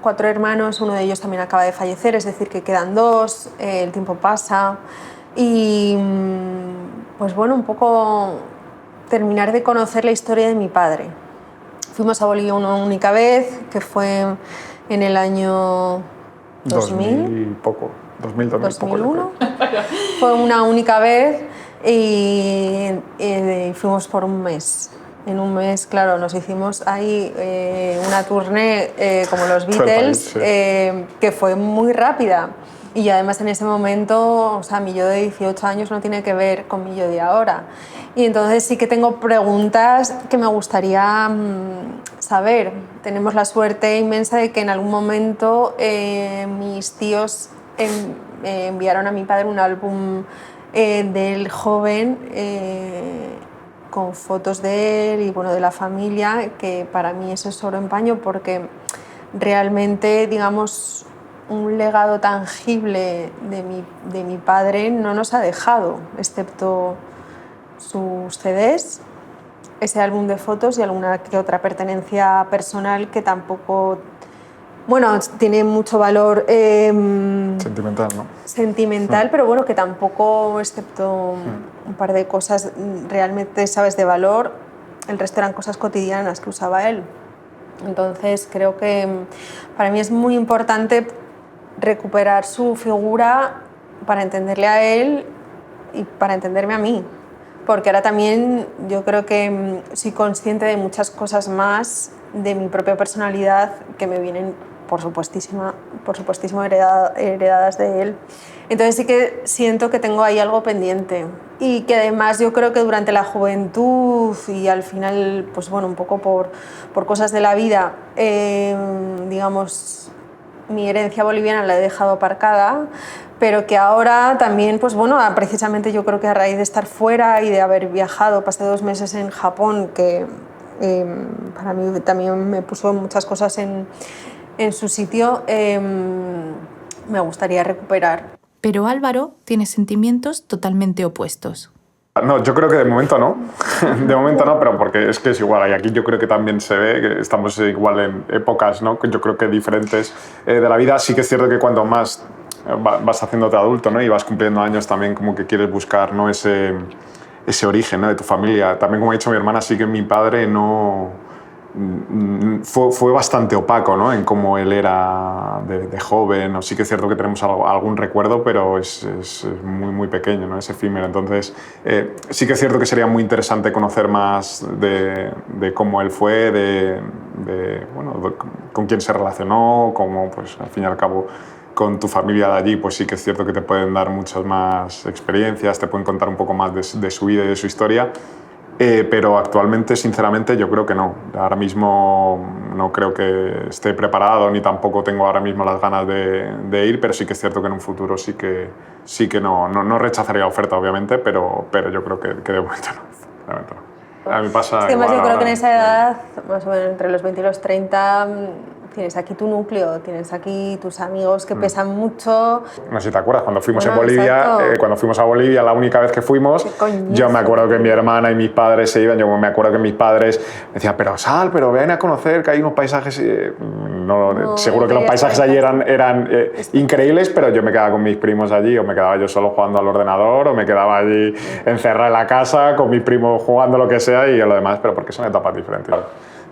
4 hermanos, uno de ellos también acaba de fallecer, es decir, que quedan 2, el tiempo pasa y pues bueno, un poco terminar de conocer la historia de mi padre. Fuimos a Bolivia una única vez, que fue en el año 2000 2001. Fue una única vez y fuimos por un mes. En un mes, claro, nos hicimos ahí una tournée como los Beatles, que fue muy rápida. Y además en ese momento, o sea, mi yo de 18 años no tiene que ver con mi yo de ahora. Y entonces sí que tengo preguntas que me gustaría saber. Tenemos la suerte inmensa de que en algún momento mis tíos enviaron a mi padre un álbum del joven con fotos de él y bueno, de la familia, que para mí eso es oro en paño, porque realmente, digamos, un legado tangible de mi padre no nos ha dejado, excepto sus CDs, ese álbum de fotos y alguna que otra pertenencia personal que tampoco, bueno, tiene mucho valor Sentimental, ¿no? sentimental, pero bueno, que tampoco, excepto un par de cosas realmente, sabes, de valor, el resto eran cosas cotidianas que usaba él. Entonces creo que para mí es muy importante recuperar su figura para entenderle a él y para entenderme a mí. Porque ahora también yo creo que soy consciente de muchas cosas más de mi propia personalidad que me vienen, por supuestísimo heredadas de él. Entonces sí que siento que tengo ahí algo pendiente y que además yo creo que durante la juventud y al final, pues bueno, un poco por cosas de la vida, digamos, mi herencia boliviana la he dejado aparcada, pero que ahora también, pues bueno, precisamente yo creo que a raíz de estar fuera y de haber viajado, pasé 2 meses en Japón, que para mí también me puso muchas cosas en su sitio, me gustaría recuperar. Pero Álvaro tiene sentimientos totalmente opuestos. No, yo creo que de momento no. De momento no, pero porque es que es igual. Y aquí yo creo que también se ve que estamos igual en épocas, ¿no? Yo creo que diferentes de la vida. Sí que es cierto que cuando más vas haciéndote adulto, ¿no? Y vas cumpliendo años también como que quieres buscar, ¿no? ese origen, ¿no? De tu familia. También, como ha dicho mi hermana, sí que mi padre no... Fue bastante opaco, ¿no? En cómo él era de joven. O sí que es cierto que tenemos algún recuerdo, pero es muy, muy pequeño, ¿no? Es efímero. Entonces, sí que es cierto que sería muy interesante conocer más de cómo él fue, bueno, con quién se relacionó, cómo, pues, al fin y al cabo, con tu familia de allí, pues sí que es cierto que te pueden dar muchas más experiencias, te pueden contar un poco más de su vida y de su historia. Pero actualmente, sinceramente, yo creo que no. Ahora mismo no creo que esté preparado ni tampoco tengo ahora mismo las ganas de ir, pero sí que es cierto que en un futuro sí que no rechazaría la oferta, obviamente, pero yo creo que de momento no. De momento no. A mí pasa es que igual más yo creo que en ahora. esa edad, más o menos entre los 20 y los 30, tienes aquí tu núcleo, tienes aquí tus amigos que pesan mucho. No sé si te acuerdas, cuando fuimos Bueno, en Bolivia, exacto. cuando fuimos a Bolivia, la única vez que fuimos, Qué coñazo. yo me acuerdo que mi hermana y mis padres se iban, yo me acuerdo que mis padres me decían, pero sal, pero ven a conocer, que hay unos paisajes... No, seguro que los paisajes allí eran increíbles, pero yo me quedaba con mis primos allí, o me quedaba yo solo jugando al ordenador, o me quedaba allí encerrado en la casa con mis primos jugando lo que sea y lo demás, pero porque son etapas diferentes.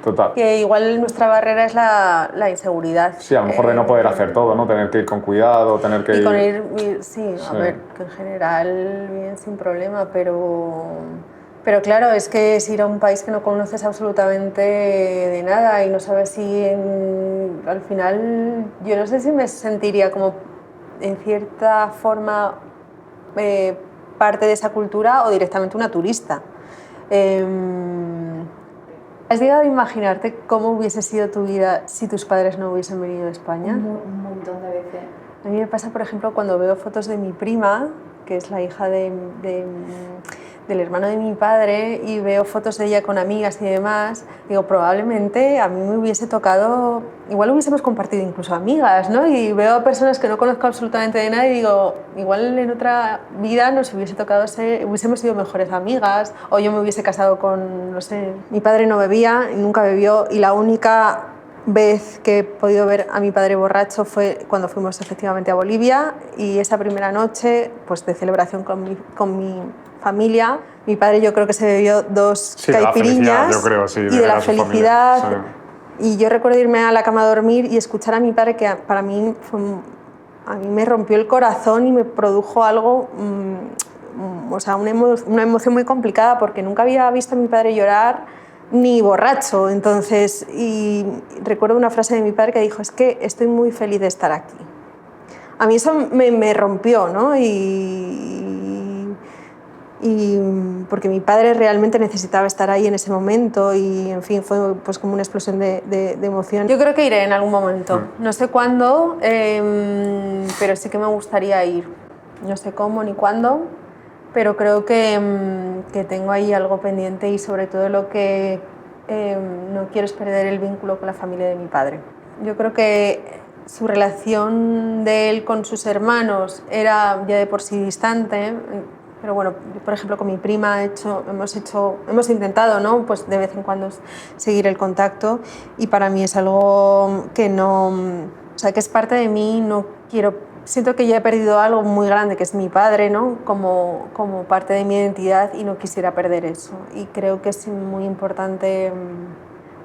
Total. Que igual nuestra barrera es la inseguridad. Sí, a lo mejor de no poder hacer todo, ¿no? Tener que ir con cuidado, tener que y con ir... sí, a ver, que en general bien sin problema, pero claro, es que es ir a un país que no conoces absolutamente de nada y no sabes si al final, yo no sé si me sentiría como en cierta forma parte de esa cultura o directamente una turista. ¿Has llegado a imaginarte cómo hubiese sido tu vida si tus padres no hubiesen venido a España? Un montón de veces. A mí me pasa, por ejemplo, cuando veo fotos de mi prima, que es la hija del hermano de mi padre, y veo fotos de ella con amigas y demás, digo, probablemente a mí me hubiese tocado, igual hubiésemos compartido incluso amigas, ¿no? Y veo a personas que no conozco absolutamente de nada y digo, igual en otra vida nos hubiese tocado hubiésemos sido mejores amigas, o yo me hubiese casado con, no sé, mi padre no bebía, nunca bebió, y la única vez que he podido ver a mi padre borracho fue cuando fuimos efectivamente a Bolivia, y esa primera noche, pues de celebración con mi familia, mi padre yo creo que se bebió 2 caipiriñas, yo creo, sí, y de la felicidad, familia, y yo recuerdo irme a la cama a dormir y escuchar a mi padre, que para mí a mí me rompió el corazón y me produjo algo, o sea, una emoción muy complicada, porque nunca había visto a mi padre llorar ni borracho. Entonces, y recuerdo una frase de mi padre que dijo, es que estoy muy feliz de estar aquí. A mí eso me rompió, ¿no? Y y porque mi padre realmente necesitaba estar ahí en ese momento y, en fin, fue pues como una explosión de emoción. Yo creo que iré en algún momento, no sé cuándo, pero sí que me gustaría ir. No sé cómo ni cuándo, pero creo que tengo ahí algo pendiente y sobre todo lo que no quiero es perder el vínculo con la familia de mi padre. Yo creo que su relación de él con sus hermanos era ya de por sí distante, pero bueno, yo, por ejemplo, con mi prima hemos intentado, ¿no? Pues de vez en cuando seguir el contacto y para mí es algo que no, o sea, que es parte de mí, no quiero, siento que ya he perdido algo muy grande que es mi padre, ¿no? Como parte de mi identidad y no quisiera perder eso y creo que es muy importante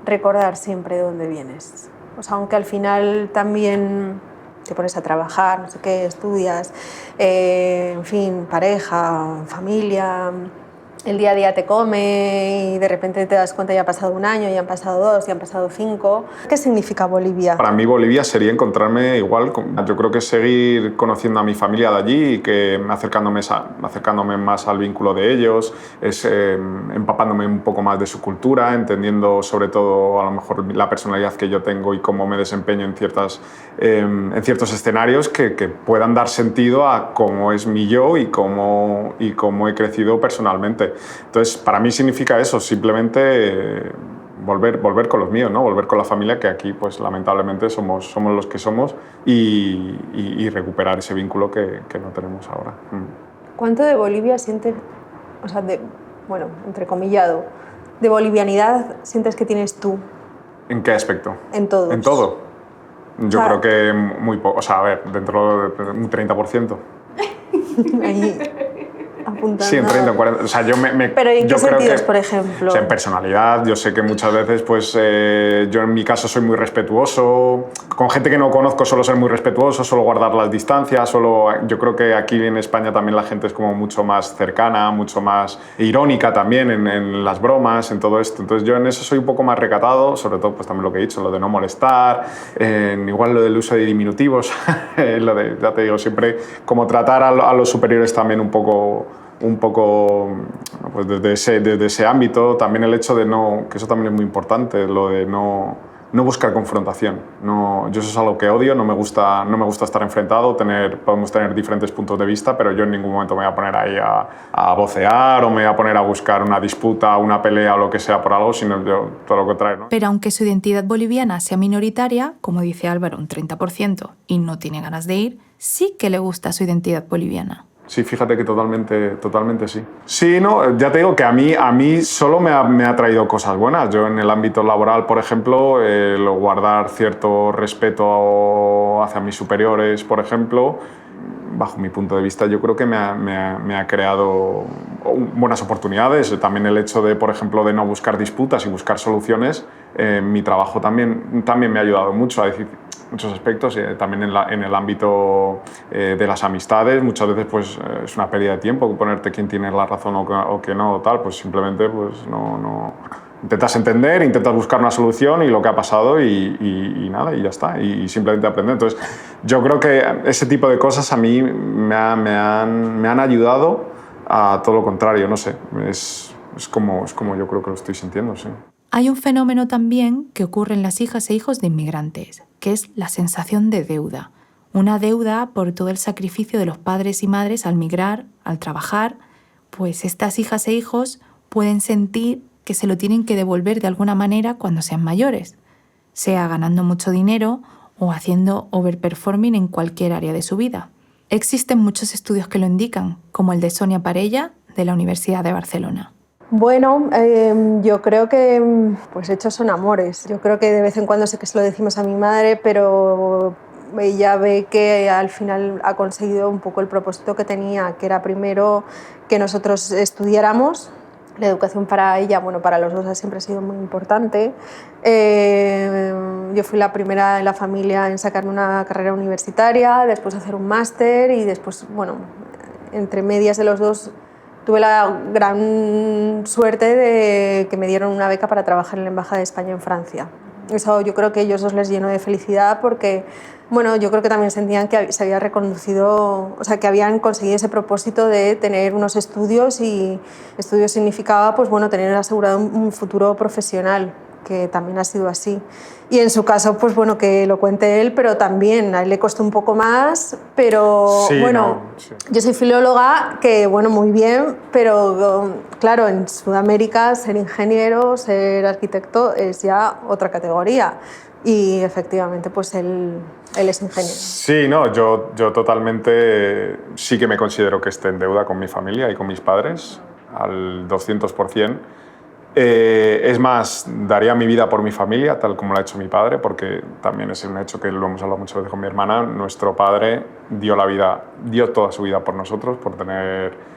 recordar siempre de dónde vienes. O sea, aunque al final también te pones a trabajar, no sé qué, estudias, en fin, pareja, familia, el día a día te come y de repente te das cuenta ya ha pasado un año, ya han pasado 2, ya han pasado 5. ¿Qué significa Bolivia? Para mí Bolivia sería encontrarme igual, yo creo que seguir conociendo a mi familia de allí y que acercándome más al vínculo de ellos, es empapándome un poco más de su cultura, entendiendo sobre todo a lo mejor la personalidad que yo tengo y cómo me desempeño en ciertos escenarios que puedan dar sentido a cómo es mi yo y cómo he crecido personalmente. Entonces, para mí significa eso, simplemente volver con los míos, ¿no? Volver con la familia, que aquí, pues, lamentablemente, somos los que somos y recuperar ese vínculo que no tenemos ahora. ¿Cuánto de Bolivia sientes, o sea, bueno, entrecomillado, de bolivianidad sientes que tienes tú? ¿En qué aspecto? En todos. En todo. Yo creo que muy poco, o sea, a ver, dentro de un 30%. Ahí, apuntando. Sí, en 30 o 40. O sea, ¿Pero en yo qué creo sentidos, que, por ejemplo? O sea, en personalidad, yo sé que muchas veces, pues, yo en mi caso soy muy respetuoso. Con gente que no conozco suelo ser muy respetuoso, suelo guardar las distancias, yo creo que aquí en España también la gente es como mucho más cercana, mucho más irónica también en las bromas, en todo esto. Entonces yo en eso soy un poco más recatado, sobre todo pues también lo que he dicho, lo de no molestar, igual lo del uso de diminutivos, lo de, ya te digo, siempre como tratar a los superiores también un poco pues desde ese ámbito, también el hecho de que eso también es muy importante, lo de no buscar confrontación. Yo eso es algo que odio, no me gusta estar enfrentado, podemos tener diferentes puntos de vista, pero yo en ningún momento me voy a poner ahí a vocear o me voy a poner a buscar una disputa, una pelea o lo que sea por algo, sino yo todo lo contrario, ¿no? Pero aunque su identidad boliviana sea minoritaria, como dice Álvaro, un 30%, y no tiene ganas de ir, sí que le gusta su identidad boliviana. Sí, fíjate que totalmente sí. Sí, no, ya te digo que a mí solo me ha traído cosas buenas. Yo en el ámbito laboral, por ejemplo, guardar cierto respeto hacia mis superiores, por ejemplo, bajo mi punto de vista, yo creo que me ha creado buenas oportunidades. También el hecho de, por ejemplo, de no buscar disputas y buscar soluciones, mi trabajo también me ha ayudado mucho a decir muchos aspectos, también en el ámbito de las amistades. Muchas veces pues, es una pérdida de tiempo ponerte quién tiene la razón o que no, tal, pues simplemente pues, no intentas entender, intentas buscar una solución y lo que ha pasado y nada, y ya está, y simplemente aprender. Entonces, yo creo que ese tipo de cosas a mí me han ayudado a todo lo contrario, no sé, es como yo creo que lo estoy sintiendo, sí. Hay un fenómeno también que ocurre en las hijas e hijos de inmigrantes, que es la sensación de deuda. Una deuda por todo el sacrificio de los padres y madres al migrar, al trabajar, pues estas hijas e hijos pueden sentir que se lo tienen que devolver de alguna manera cuando sean mayores, sea ganando mucho dinero o haciendo overperforming en cualquier área de su vida. Existen muchos estudios que lo indican, como el de Sonia Parella, de la Universidad de Barcelona. Bueno, yo creo que pues hechos son amores. Yo creo que de vez en cuando sé que se lo decimos a mi madre, pero ella ve que al final ha conseguido un poco el propósito que tenía, que era primero que nosotros estudiáramos. La educación para ella, bueno, para los dos siempre ha sido muy importante. Yo fui la primera en la familia en sacarme una carrera universitaria, después hacer un máster y después, bueno, entre medias de los dos tuve la gran suerte de que me dieron una beca para trabajar en la Embajada de España en Francia. Eso yo creo que a ellos dos les llenó de felicidad porque, bueno, yo creo que también sentían que se había reconducido, o sea, que habían conseguido ese propósito de tener unos estudios, y estudios significaba, pues bueno, tener asegurado un futuro profesional, que también ha sido así. Y en su caso, pues bueno, que lo cuente él, pero también a él le costó un poco más, pero Sí, bueno, no, sí. yo soy filóloga, que bueno, muy bien, pero claro, en Sudamérica ser ingeniero, ser arquitecto es ya otra categoría. Y efectivamente, pues él es ingeniero. Sí, no, yo totalmente sí que me considero que esté en deuda con mi familia y con mis padres, al 200%. Es más, daría mi vida por mi familia, tal como lo ha hecho mi padre, porque también es un hecho que lo hemos hablado muchas veces con mi hermana. Nuestro padre dio toda su vida por nosotros, por tener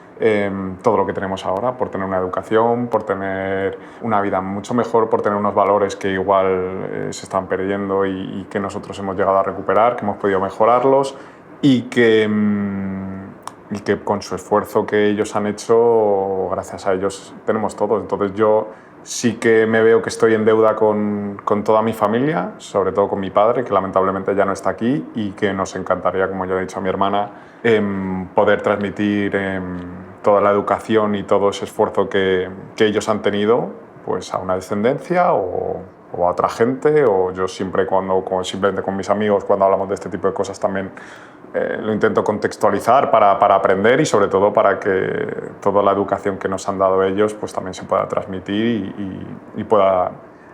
todo lo que tenemos ahora, por tener una educación, por tener una vida mucho mejor, por tener unos valores que igual se están perdiendo y que nosotros hemos llegado a recuperar, que hemos podido mejorarlos y que con su esfuerzo que ellos han hecho, gracias a ellos tenemos todo. Entonces yo sí que me veo que estoy en deuda con toda mi familia, sobre todo con mi padre, que lamentablemente ya no está aquí, y que nos encantaría, como ya he dicho a mi hermana, poder transmitir toda la educación y todo ese esfuerzo que ellos han tenido, pues a una descendencia o a otra gente. O yo siempre simplemente con mis amigos, cuando hablamos de este tipo de cosas, también lo intento contextualizar para aprender, y sobre todo para que toda la educación que nos han dado ellos pues también se pueda transmitir y pueda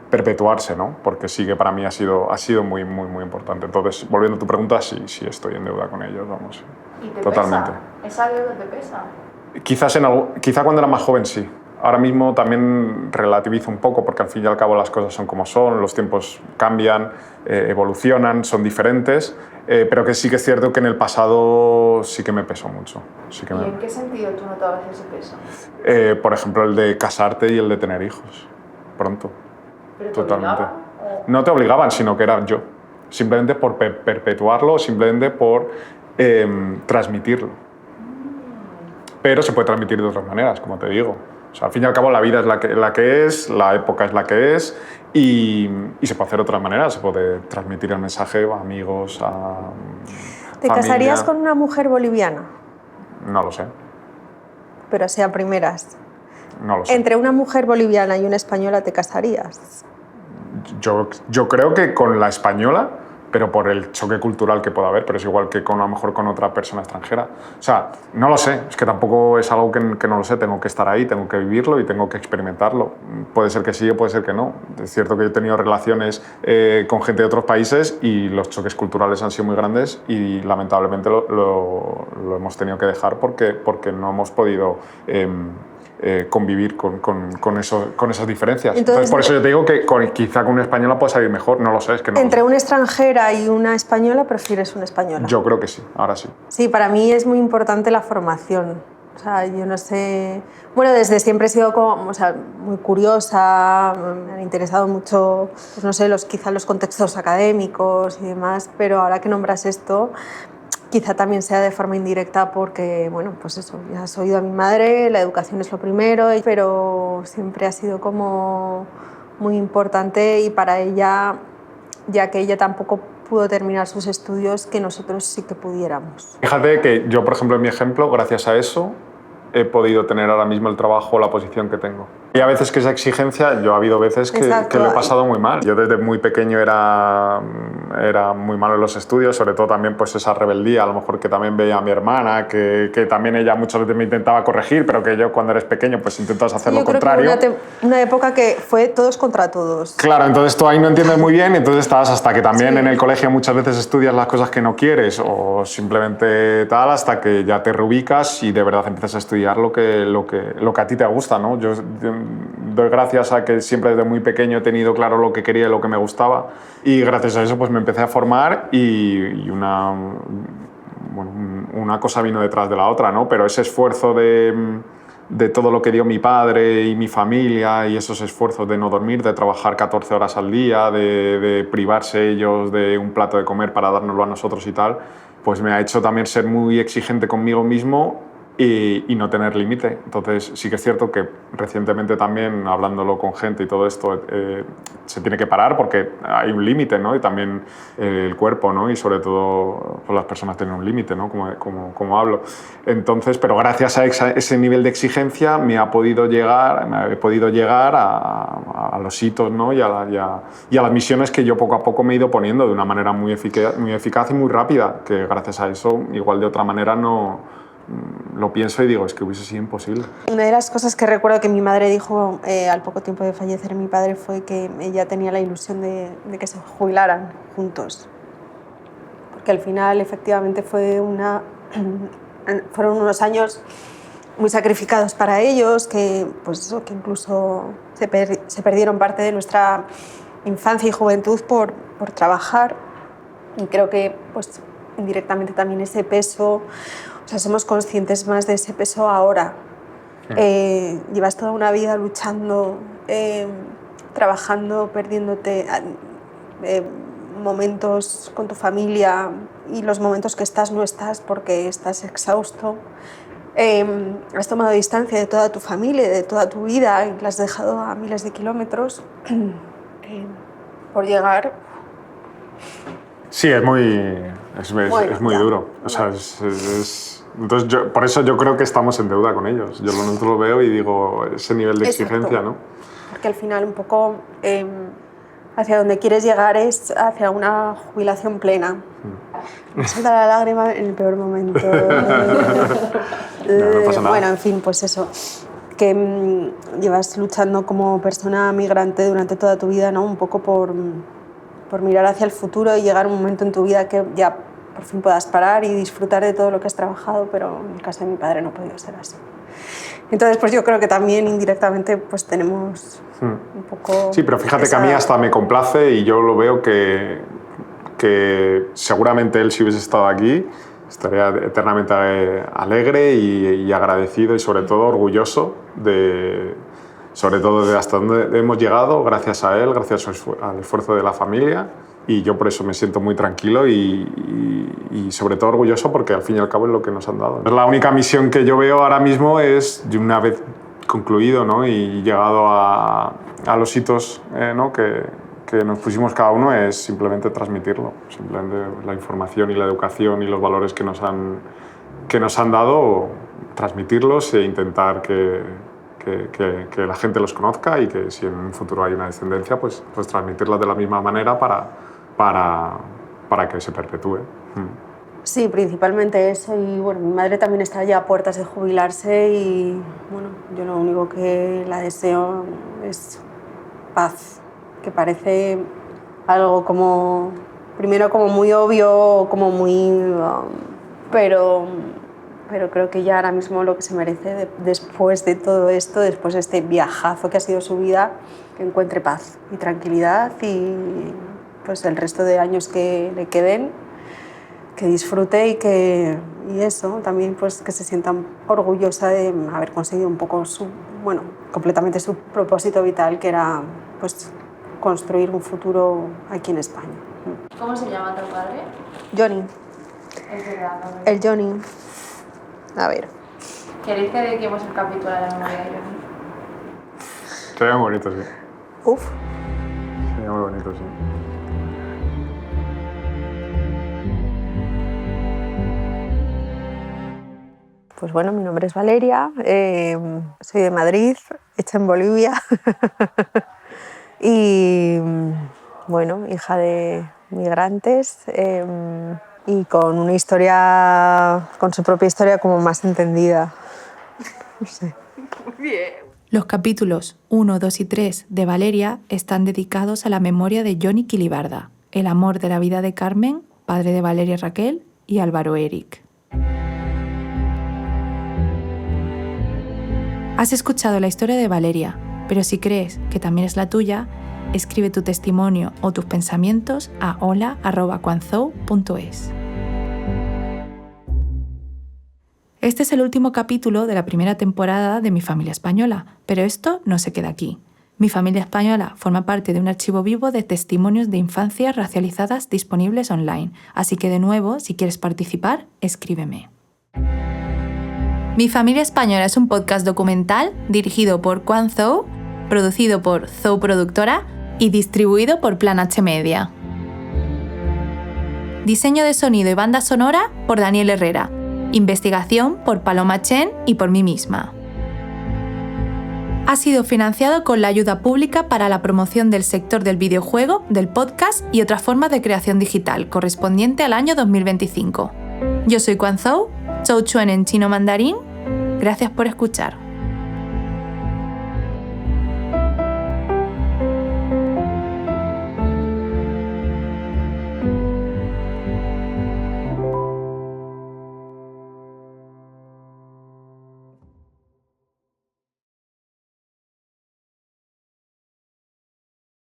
perpetuarse, ¿no? Porque sí que para mí ha sido muy, muy, muy importante. Entonces, volviendo a tu pregunta, sí estoy en deuda con ellos, vamos. ¿Y te Totalmente. pesa? ¿Esa deuda te pesa? Quizá cuando era más joven sí. Ahora mismo también relativizo un poco, porque al fin y al cabo las cosas son como son, los tiempos cambian, evolucionan, son diferentes, pero que sí que es cierto que en el pasado sí que me pesó mucho. ¿En qué sentido tú notabas ese peso? Por ejemplo, el de casarte y el de tener hijos, pronto. ¿Pero te Totalmente. obligaban, o...? No te obligaban, sino que era yo. Simplemente por perpetuarlo, simplemente por transmitirlo. Pero se puede transmitir de otras maneras, como te digo. O sea, al fin y al cabo la vida es la que es, la época es la que es, y se puede hacer de otras maneras. Se puede transmitir el mensaje a amigos, a ¿Te familia. casarías con una mujer boliviana? No lo sé. Pero sea primeras. No lo sé. ¿Entre una mujer boliviana y una española te casarías? Yo creo que con la española, pero por el choque cultural que pueda haber, pero es igual que a lo mejor con otra persona extranjera. O sea, no lo sé, es que tampoco es algo que no lo sé, tengo que estar ahí, tengo que vivirlo y tengo que experimentarlo. Puede ser que sí o puede ser que no. Es cierto que yo he tenido relaciones con gente de otros países y los choques culturales han sido muy grandes, y lamentablemente lo hemos tenido que dejar porque no hemos podido convivir con esas diferencias. Entonces, por eso yo te digo que quizá con una española puede salir mejor, no lo sé. Es que no ¿Entre una extranjera y una española prefieres una española? Yo creo que sí, ahora sí. Sí, para mí es muy importante la formación. O sea, yo no sé... Bueno, desde siempre he sido muy curiosa, me han interesado mucho, pues no sé, quizá los contextos académicos y demás, pero ahora que nombras esto, quizá también sea de forma indirecta porque, bueno, pues eso, ya has oído a mi madre, la educación es lo primero, pero siempre ha sido como muy importante, y para ella, ya que ella tampoco pudo terminar sus estudios, que nosotros sí que pudiéramos. Fíjate que yo, por ejemplo, en mi ejemplo, gracias a eso, he podido tener ahora mismo el trabajo o la posición que tengo. Y a veces que esa exigencia, yo ha habido veces que lo he pasado muy mal. Yo desde muy pequeño era muy malo en los estudios, sobre todo también pues esa rebeldía, a lo mejor que también veía a mi hermana, que también ella muchas veces me intentaba corregir, pero que yo cuando eres pequeño pues intentas hacer lo contrario. Yo creo que hubo una época que fue todos contra todos. Claro, entonces tú ahí no entiendes muy bien, entonces estás hasta que también en el colegio muchas veces estudias las cosas que no quieres o simplemente tal, hasta que ya te reubicas y de verdad empiezas a estudiar lo que a ti te gusta, ¿no? Yo doy gracias a que siempre desde muy pequeño he tenido claro lo que quería y lo que me gustaba, y gracias a eso pues me empecé a formar y una cosa vino detrás de la otra, ¿no? Pero ese esfuerzo de todo lo que dio mi padre y mi familia, y esos esfuerzos de no dormir, de trabajar 14 horas al día, de privarse ellos de un plato de comer para dárnoslo a nosotros y tal, pues me ha hecho también ser muy exigente conmigo mismo y no tener límite. Entonces sí que es cierto que recientemente también, hablándolo con gente y todo esto, se tiene que parar porque hay un límite, ¿no? Y también el cuerpo, ¿no? Y sobre todo pues, las personas tienen un límite, ¿no? Como hablo. Entonces, pero gracias a ese nivel de exigencia he podido llegar a los hitos, ¿no? y a las misiones que yo poco a poco me he ido poniendo de una manera muy eficaz y muy rápida, que gracias a eso, igual de otra manera no... Lo pienso y digo, es que hubiese sido imposible. Una de las cosas que recuerdo que mi madre dijo al poco tiempo de fallecer mi padre fue que ella tenía la ilusión de que se jubilaran juntos. Porque al final, efectivamente, fueron unos años muy sacrificados para ellos, que, pues eso, que incluso se perdieron parte de nuestra infancia y juventud por trabajar. Y creo que, pues, indirectamente también ese peso... O sea, somos conscientes más de ese peso ahora. Llevas toda una vida luchando, trabajando, perdiéndote momentos con tu familia y los momentos que estás no estás porque estás exhausto. Has tomado distancia de toda tu familia, de toda tu vida y la has dejado a miles de kilómetros por llegar. Sí, es muy duro. O sea, entonces por eso yo creo que estamos en deuda con ellos. Yo lo veo y digo, ese nivel de exigencia, ¿no? Porque al final un poco hacia donde quieres llegar es hacia una jubilación plena. Me salta la lágrima en el peor momento. No pasa nada. Bueno, en fin, pues eso. Que llevas luchando como persona migrante durante toda tu vida, ¿no? Un poco por mirar hacia el futuro y llegar a un momento en tu vida que ya por fin puedas parar y disfrutar de todo lo que has trabajado, pero en el caso de mi padre no ha podido ser así. Entonces, pues yo creo que también indirectamente pues tenemos un poco... Sí, pero fíjate que a mí hasta me complace y yo lo veo que seguramente él, si hubiese estado aquí, estaría eternamente alegre y agradecido y sobre todo orgulloso sobre todo de hasta dónde hemos llegado gracias a él, gracias al esfuerzo de la familia, y yo por eso me siento muy tranquilo y sobre todo orgulloso porque al fin y al cabo es lo que nos han dado. La única misión que yo veo ahora mismo es, de una vez concluido, ¿no? Y llegado a los hitos, ¿no? que nos pusimos cada uno, es simplemente transmitirlo, simplemente la información y la educación y los valores que nos han dado, transmitirlos e intentar que la gente los conozca y que si en un futuro hay una descendencia, pues transmitirla de la misma manera para que se perpetúe. Sí, principalmente eso. Y bueno, mi madre también está ya a puertas de jubilarse y bueno, yo lo único que la deseo es paz, que parece algo como, primero como muy obvio, como muy... pero creo que ya ahora mismo lo que se merece después de todo esto, después de este viajazo que ha sido su vida, que encuentre paz y tranquilidad y pues el resto de años que le queden, que disfrute y eso, también pues que se sienta orgullosa de haber conseguido un poco completamente su propósito vital, que era pues construir un futuro aquí en España. ¿Cómo se llama tu padre? Johnny. El Johnny. A ver. ¿Queréis que dediquemos el capítulo a la memoria de Johnny? Sería muy bonito, sí. Uf. Sería muy bonito, sí. Pues bueno, mi nombre es Valeria, soy de Madrid, hecha en Bolivia. Y bueno, hija de migrantes. Y con una historia, con su propia historia como más entendida. No sé. Muy bien. Los capítulos 1, 2 y 3 de Valeria están dedicados a la memoria de Johnny Quilibarda, el amor de la vida de Carmen, padre de Valeria Raquel y Álvaro Eric. Has escuchado la historia de Valeria, pero si crees que también es la tuya, escribe tu testimonio o tus pensamientos a hola@cuanzou.es. Este es el último capítulo de la primera temporada de Mi Familia Española, pero esto no se queda aquí. Mi Familia Española forma parte de un archivo vivo de testimonios de infancias racializadas disponibles online, así que de nuevo, si quieres participar, escríbeme. Mi familia española es un podcast documental dirigido por Quan Zhou, producido por Zhou Productora y distribuido por Plan H Media. Diseño de sonido y banda sonora por Daniel Herrera. Investigación por Paloma Chen y por mí misma. Ha sido financiado con la ayuda pública para la promoción del sector del videojuego, del podcast y otras formas de creación digital, correspondiente al año 2025. Yo soy Quan Zhou, Zhou Chuen en chino mandarín. Gracias por escuchar.